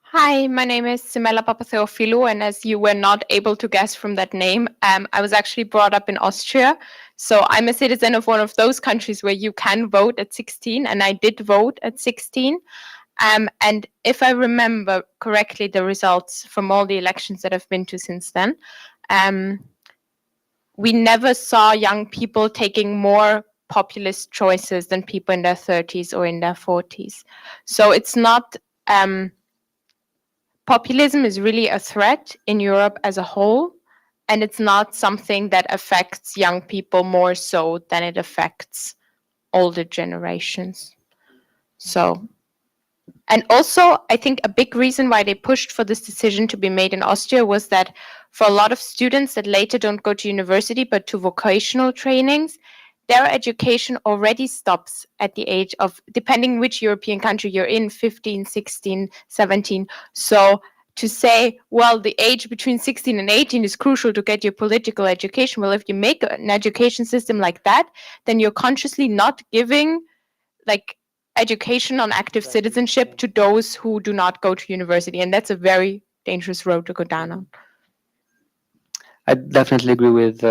Hi, my name is Simela Papatheophilou, and as you were not able to guess from that name, I was actually brought up in Austria. So I'm a citizen of one of those countries where you can vote at 16, and I did vote at 16. And if I remember correctly, the results from all the elections that I've been to since then, we never saw young people taking more populist choices than people in their 30s or in their 40s. So it's not, populism is really a threat in Europe as a whole, and it's not something that affects young people more so than it affects older generations. So, and also, I think a big reason why they pushed for this decision to be made in Austria was that for a lot of students that later don't go to university but to vocational trainings, their education already stops at the age of, depending which European country you're in, 15, 16, 17. So to say, well, the age between 16 and 18 is crucial to get your political education. Well, if you make an education system like that, then you're consciously not giving like education on active citizenship to those who do not go to university. And that's a very dangerous road to go down on. I definitely agree with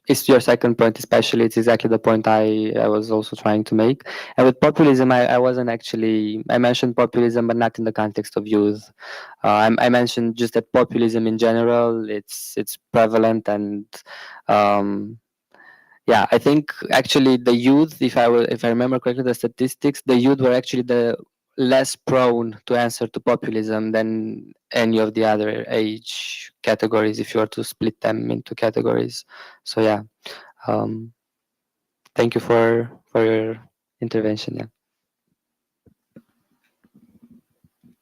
it's your second point, especially. It's exactly the point I was also trying to make. And with populism, I wasn't actually, I mentioned populism, but not in the context of youth. I mentioned just that populism in general, it's prevalent, and yeah, I think actually the youth, if I remember correctly, the statistics, the youth were actually the less prone to answer to populism than any of the other age categories, if you were to split them into categories. So yeah, thank you for your intervention. Yeah.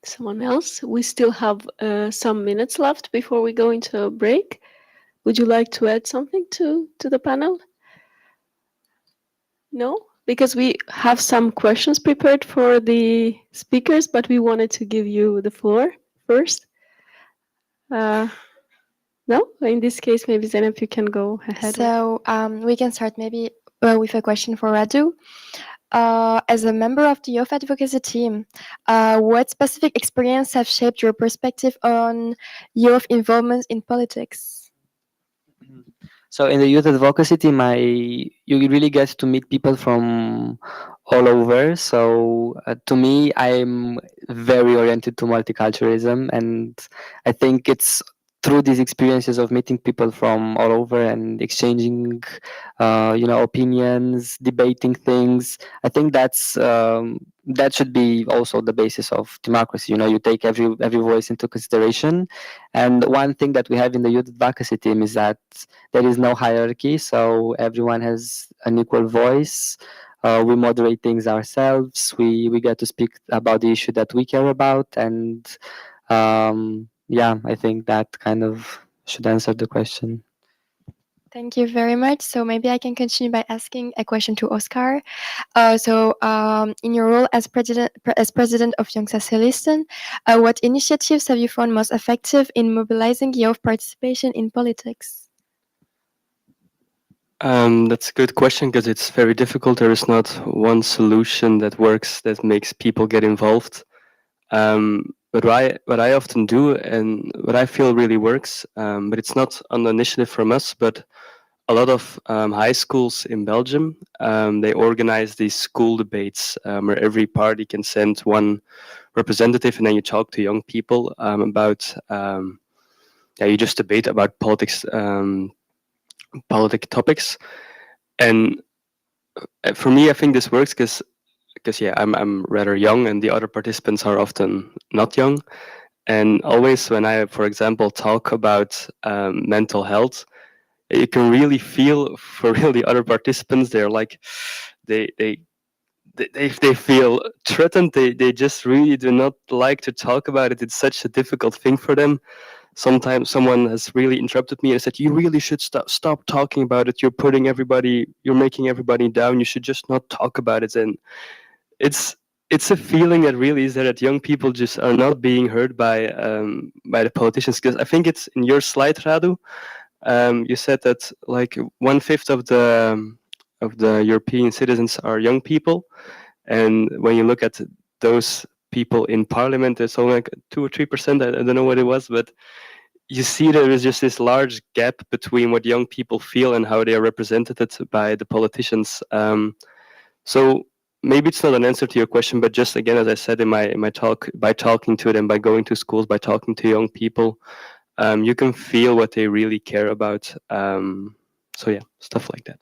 Someone else? We still have some minutes left before we go into a break. Would you like to add something to the panel? No? Because we have some questions prepared for the speakers, but we wanted to give you the floor first. No? In this case, maybe Zeynep, you can go ahead. So we can start maybe with a question for Radu. As a member of the youth advocacy team, what specific experience have shaped your perspective on youth involvement in politics? So in the youth advocacy team, you really get to meet people from all over. So to me, I'm very oriented to multiculturalism, and I think it's through these experiences of meeting people from all over and exchanging, opinions, debating things. I think that should be also the basis of democracy. You take every voice into consideration. And one thing that we have in the youth advocacy team is that there is no hierarchy, so everyone has an equal voice. We moderate things ourselves. We get to speak about the issue that we care about, and yeah, I think that kind of should answer the question. Thank you very much. So maybe I can continue by asking a question to Oscar. In your role as president of Young Socialisten, what initiatives have you found most effective in mobilizing youth participation in politics? That's a good question because it's very difficult. There is not one solution that works that makes people get involved. But what I often do and what I feel really works, but it's not an initiative from us, but a lot of high schools in Belgium, they organize these school debates where every party can send one representative, and then you talk to young people about, you just debate about politics, politic topics. And for me, I think this works because yeah, I'm rather young, and the other participants are often not young. And always when I, for example, talk about mental health, you can really feel for real the other participants. They're like, they feel threatened. They just really do not like to talk about it. It's such a difficult thing for them. Sometimes someone has really interrupted me and said, "You really should stop talking about it. You're making everybody down. You should just not talk about it." And it's a feeling that really is that young people just are not being heard by the politicians. Because I think it's in your slide, Radu. You said that like 1/5 of the European citizens are young people, and when you look at those people in parliament, there's only like 2 or 3%. I don't know what it was, but you see there is just this large gap between what young people feel and how they are represented by the politicians. So maybe it's not an answer to your question, but just again, as I said in my talk, by talking to them, by going to schools, by talking to young people, you can feel what they really care about. So yeah, stuff like that.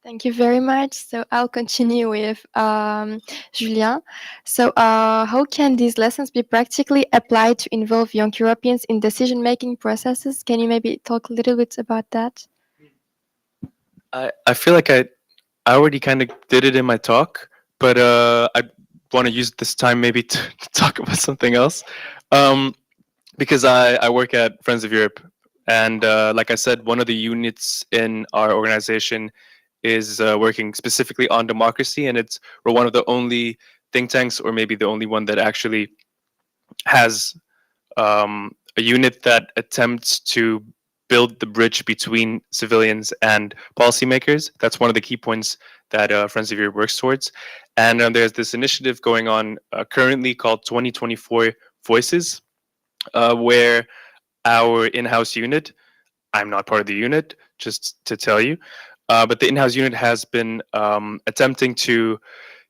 Thank you very much. So I'll continue with Julien. So how can these lessons be practically applied to involve young Europeans in decision-making processes? Can you maybe talk a little bit about that? I feel like I already kind of did it in my talk, but I want to use this time maybe to talk about something else. Because I work at Friends of Europe, and like I said, one of the units in our organization is working specifically on democracy, and we're one of the only think tanks, or maybe the only one that actually has a unit that attempts to build the bridge between civilians and policymakers. That's one of the key points that Friends of Europe works towards. And there's this initiative going on currently called 2024 Voices, where our in-house unit, I'm not part of the unit, just to tell you, but the in-house unit has been attempting to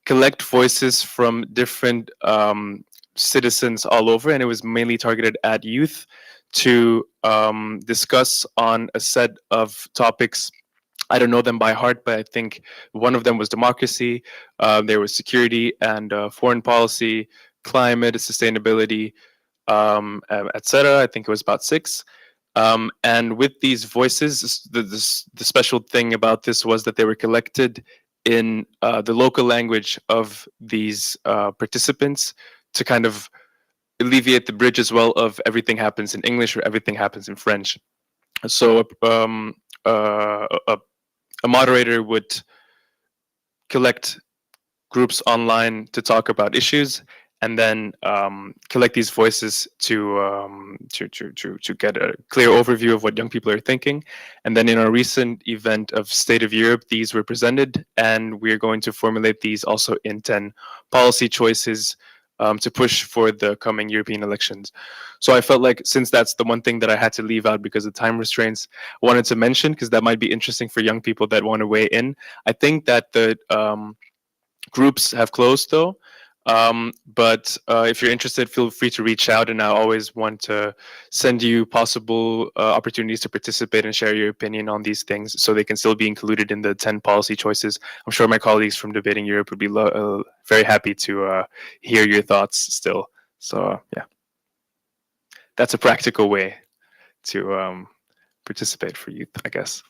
collect voices from different citizens all over, and it was mainly targeted at youth to discuss on a set of topics. I don't know them by heart, but I think one of them was democracy, there was security and foreign policy, climate, sustainability, etc. I think it was about 6. And with these voices, the special thing about this was that they were collected in the local language of these participants to kind of alleviate the bridge as well of everything happens in English or everything happens in French. So a moderator would collect groups online to talk about issues, and then collect these voices to get a clear overview of what young people are thinking. And then in our recent event of State of Europe, these were presented, and we're going to formulate these also in 10 policy choices to push for the coming European elections. So I felt like, since that's the one thing that I had to leave out because of time restraints, I wanted to mention, because that might be interesting for young people that want to weigh in. I think that the groups have closed though. But if you're interested, feel free to reach out, and I always want to send you possible opportunities to participate and share your opinion on these things, so they can still be included in the 10 policy choices. I'm sure my colleagues from Debating Europe would be very happy to hear your thoughts still. So yeah, that's a practical way to participate for youth, I guess.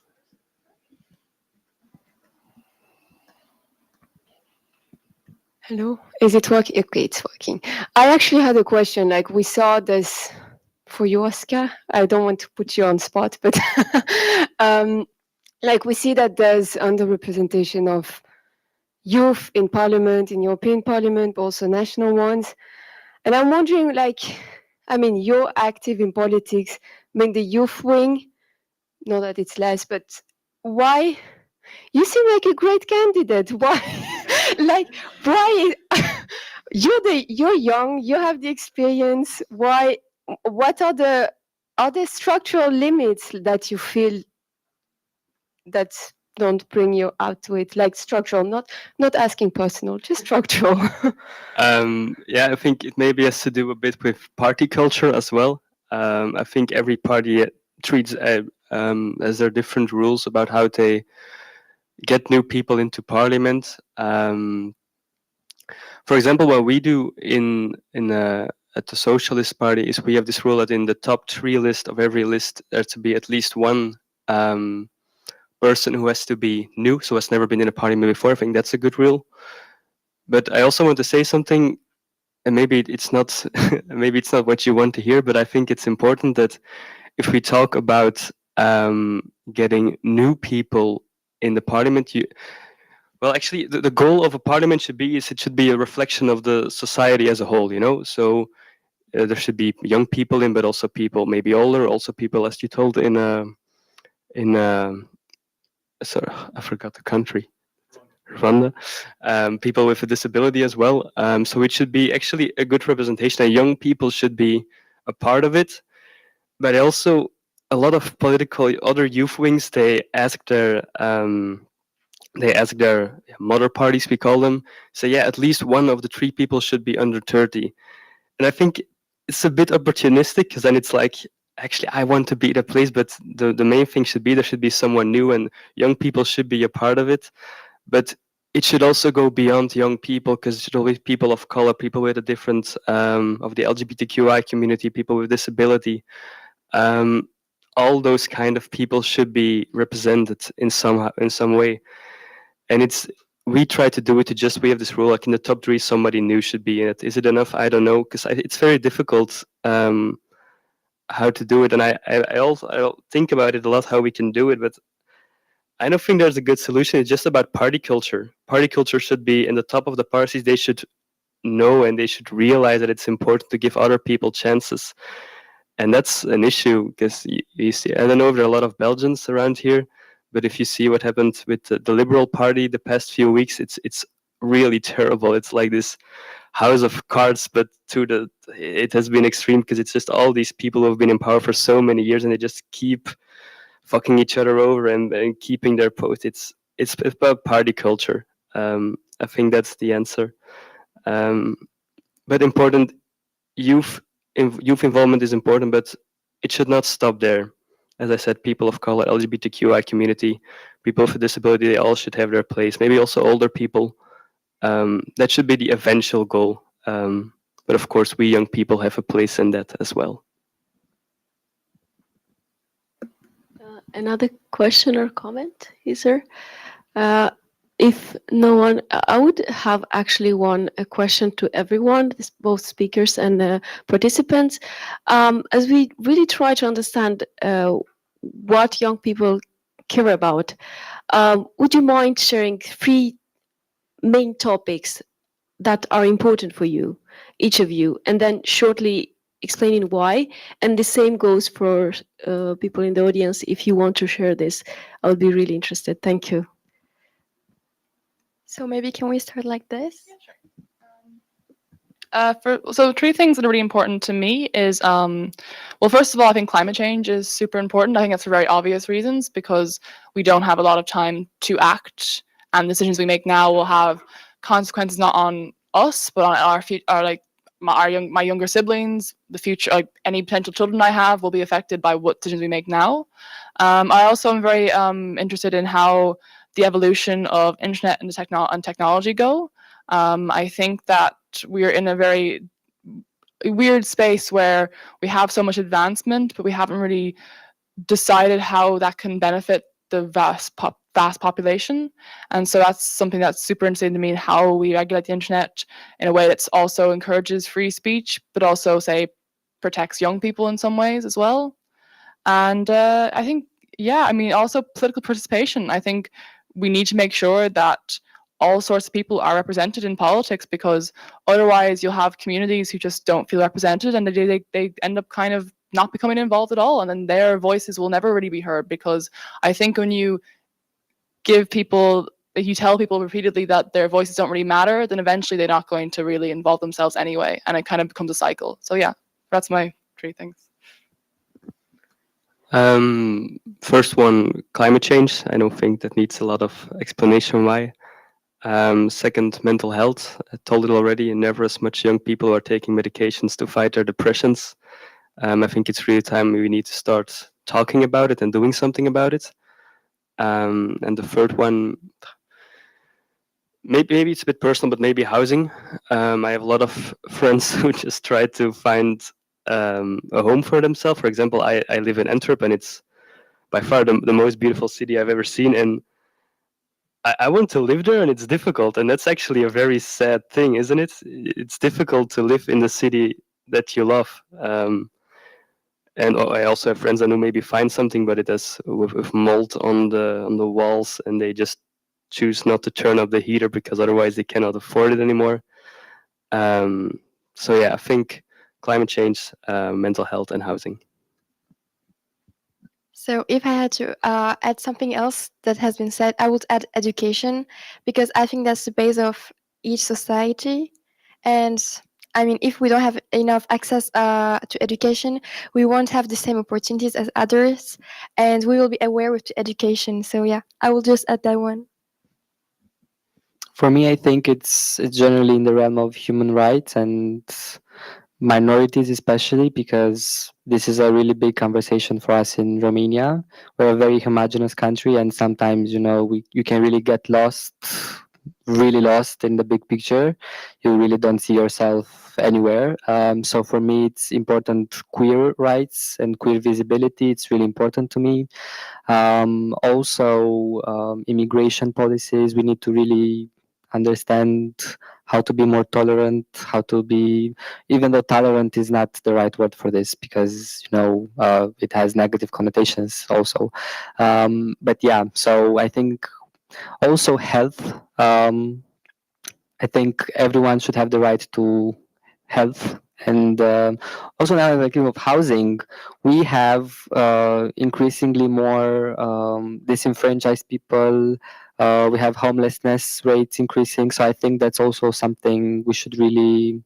Hello, is it working? Okay, it's working. I actually had a question. Like, we saw this for you, Oscar. I don't want to put you on spot, but like, we see that there's underrepresentation of youth in Parliament, in European Parliament, but also national ones. And I'm wondering, like, I mean, you're active in politics, being the youth wing. Not that it's less, but why? You seem like a great candidate. Why? Like, why? You're young. You have the experience. Why? What are the structural limits that you feel that don't bring you out to it? Like, structural, not asking personal, just structural. Yeah, I think it maybe has to do a bit with party culture as well. I think every party treats as their different rules about how they get new people into parliament. For example, what we do at the Socialist Party is we have this rule that in the top 3 list of every list there to be at least one person who has to be new, so has never been in a parliament before. I think that's a good rule. But I also want to say something, and maybe it's not maybe it's not what you want to hear, but I think it's important that if we talk about getting new people in the parliament, well, actually, the goal of a parliament should be a reflection of the society as a whole, you know. So there should be young people in, but also people maybe older, also people, as you told, sorry, I forgot the country, Rwanda, people with a disability as well. So it should be actually a good representation, and young people should be a part of it. But also, a lot of other youth wings, they ask their they ask their mother parties, we call them, say, yeah, at least one of the 3 people should be under 30. And I think it's a bit opportunistic, because then it's like, actually, I want to be at a place, but the main thing should be there should be someone new, and young people should be a part of it. But it should also go beyond young people, because it should always be people of color, people with a different, of the LGBTQI community, people with disability. All those kind of people should be represented in some way. And we try to do it we have this rule, like in the top 3 somebody new should be in it. Is it enough? I don't know, because it's very difficult how to do it. And I also think about it a lot, how we can do it, but I don't think there's a good solution. It's just about party culture. Party culture should be in the top of the parties. They should know and they should realize that it's important to give other people chances. And that's an issue, because you see, I don't know if there are a lot of Belgians around here, but if you see what happened with the Liberal Party the past few weeks, it's really terrible. It's like this house of cards, but it has been extreme, because it's just all these people who have been in power for so many years, and they just keep fucking each other over and keeping their post. It's about party culture. I think that's the answer. But important, youth involvement is important, but it should not stop there. As I said, people of color, LGBTQI community, people with disability, they all should have their place. Maybe also older people. That should be the eventual goal. But of course, we young people have a place in that as well. Another question or comment, is there? If no one, I would have actually a question to everyone, both speakers and participants, as we really try to understand what young people care about. Would you mind sharing 3 main topics that are important for you, each of you, and then shortly explaining why? And the same goes for people in the audience. If you want to share this, I would be really interested. Thank you. So maybe can we start like this? Yeah, sure. So 3 things that are really important to me is, well, first of all, I think climate change is super important. I think that's for very obvious reasons, because we don't have a lot of time to act, and decisions we make now will have consequences not on us, but on our future, like my younger siblings, the future, like any potential children I have will be affected by what decisions we make now. I also am very interested in how the evolution of internet and technology go. I think that we're in a very weird space where we have so much advancement, but we haven't really decided how that can benefit the vast population. And so that's something that's super interesting to me, how we regulate the internet in a way that's also encourages free speech, but also, say, protects young people in some ways as well. And I think, yeah, I mean, also political participation. I think we need to make sure that all sorts of people are represented in politics, because otherwise you'll have communities who just don't feel represented, and they end up kind of not becoming involved at all, and then their voices will never really be heard. Because I think when you tell people repeatedly that their voices don't really matter, then eventually they're not going to really involve themselves anyway, and it kind of becomes a cycle. So yeah, that's my 3 things. First one, climate change. I don't think that needs a lot of explanation why. Second, mental health. I told it already, never as much young people are taking medications to fight their depressions. I think it's really time we need to start talking about it and doing something about it. And the third one, maybe it's a bit personal, but maybe housing. I have a lot of friends who just try to find a home for themselves. For example, I live in Antwerp, and it's by far the most beautiful city I've ever seen. And I want to live there, and it's difficult. And that's actually a very sad thing, isn't it? It's difficult to live in the city that you love. And I also have friends that who maybe find something, but it has with mold on the walls, and they just choose not to turn up the heater because otherwise they cannot afford it anymore. So yeah, I think climate change, mental health, and housing. So if I had to add something else that has been said, I would add education, because I think that's the base of each society. And I mean, if we don't have enough access to education, we won't have the same opportunities as others, and we will be aware with the education. So yeah, I will just add that one. For me, I think it's generally in the realm of human rights and minorities, especially because this is a really big conversation for us in Romania. We're a very homogenous country, and sometimes you can really get lost, really lost in the big picture. You really don't see yourself anywhere. So for me, it's important queer rights and queer visibility. It's really important to me. Also, immigration policies. We need to really understand how to be more tolerant, how to be, even though tolerant is not the right word for this because it has negative connotations also. But yeah, so I think also health. I think everyone should have the right to health. And also now, like of housing, we have increasingly more disenfranchised people. We have homelessness rates increasing. So I think that's also something we should really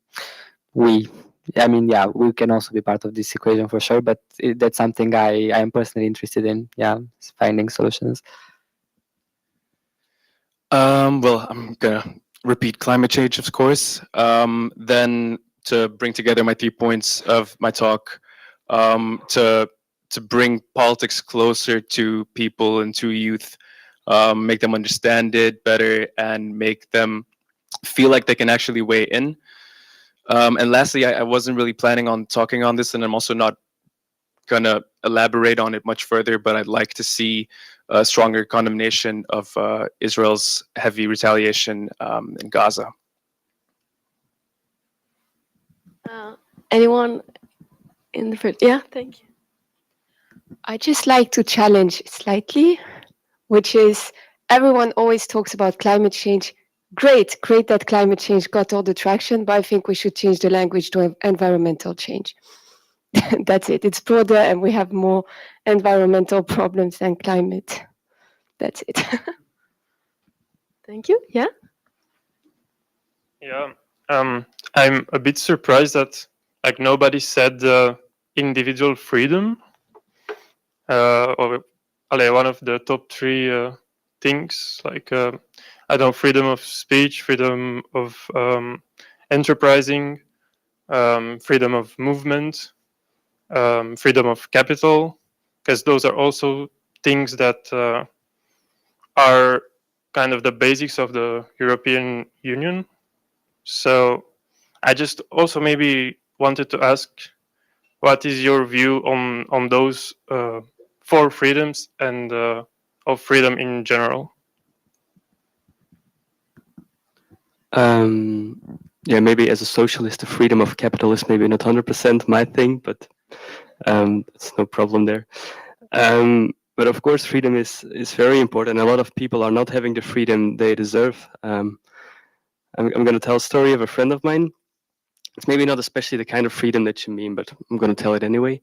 I mean, yeah, we can also be part of this equation for sure. But that's something I am personally interested in. Yeah, finding solutions. Well, I'm gonna repeat climate change, of course. Then to bring together my 3 points of my talk, to bring politics closer to people and to youth, make them understand it better, and make them feel like they can actually weigh in. And lastly, I wasn't really planning on talking on this, and I'm also not gonna elaborate on it much further, but I'd like to see a stronger condemnation of Israel's heavy retaliation in Gaza. Anyone in the field? Yeah, thank you. I just like to challenge slightly, which is everyone always talks about climate change. Great that climate change got all the traction, but I think we should change the language to environmental change. That's it. It's broader and we have more environmental problems than climate. That's it. Thank you. Yeah. Yeah, I'm a bit surprised that like nobody said individual freedom, or one of the top 3 things, like I don't know, freedom of speech, freedom of enterprising, freedom of movement, freedom of capital, because those are also things that are kind of the basics of the European Union. So I just also maybe wanted to ask, what is your view on those 4 freedoms and of freedom in general? Yeah, maybe as a socialist, the freedom of capital is maybe not 100% my thing, but it's no problem there. But of course, freedom is very important. A lot of people are not having the freedom they deserve. I'm going to tell a story of a friend of mine. It's maybe not especially the kind of freedom that you mean, but I'm going to tell it anyway.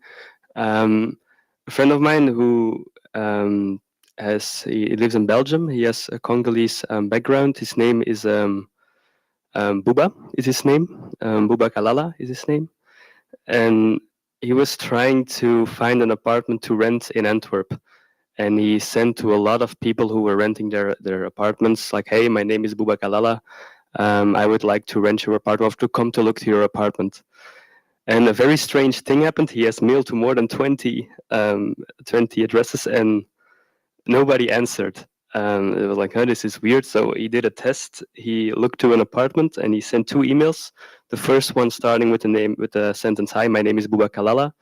A friend of mine who he lives in Belgium. He has a Congolese background. His name is Buba. Is his name? Buba Kalala is his name, and he was trying to find an apartment to rent in Antwerp. And he sent to a lot of people who were renting their apartments, like, "Hey, my name is Buba Kalala. I would like to rent your apartment, or to come to look to your apartment." And a very strange thing happened. He has mailed to more than 20 addresses, and nobody answered. It was like, "Oh, this is weird." So he did a test. He looked to an apartment and he sent 2 emails. The first one starting with the sentence, "Hi, my name is Buba Kalala."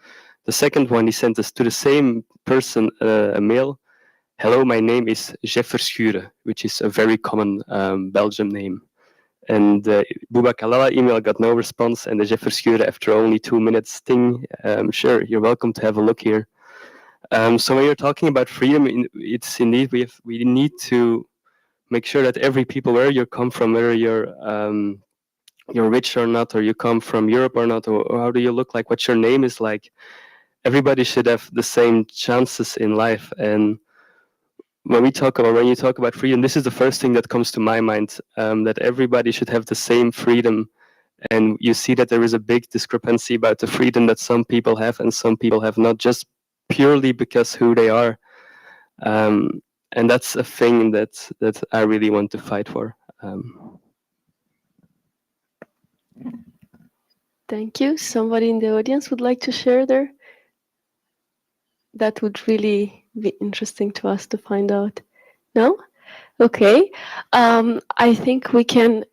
The second one, he sent us to the same person a mail. "Hello, my name is Jeff Verschuren," which is a very common Belgian name. And the Buba Kalala email got no response, and the Jeff Verschuren, after only 2 minutes, "Sting, sure, you're welcome to have a look here." So when you're talking about freedom, it's indeed we need to make sure that every people, where you come from, whether you're rich or not, or you come from Europe or not, or how do you look like, what your name is like, everybody should have the same chances in life. And when you talk about freedom, this is the first thing that comes to my mind, that everybody should have the same freedom. And you see that there is a big discrepancy about the freedom that some people have and some people have not, just purely because who they are. And that's a thing that I really want to fight for. Thank you. Somebody in the audience would like to share there? That would really be interesting to us to find out. No? Okay. I think we can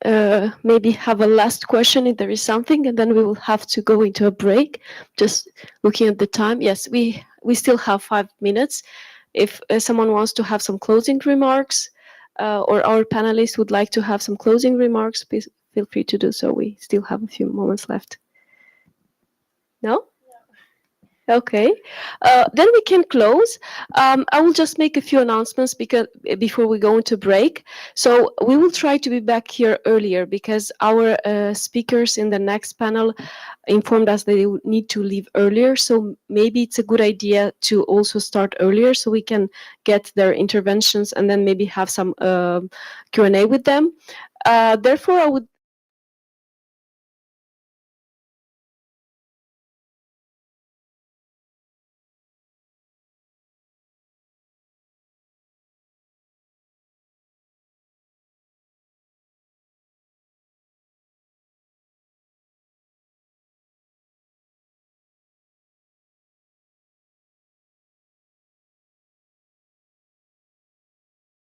maybe have a last question if there is something, and then we will have to go into a break. Just looking at the time. Yes, we still have 5 minutes. If someone wants to have some closing remarks, or our panelists would like to have some closing remarks, please feel free to do so. We still have a few moments left. No? Okay, then we can close. I will just make a few announcements because before we go into break. So we will try to be back here earlier because our speakers in the next panel informed us they would need to leave earlier. So maybe it's a good idea to also start earlier so we can get their interventions and then maybe have some Q&A with them. Therefore, I would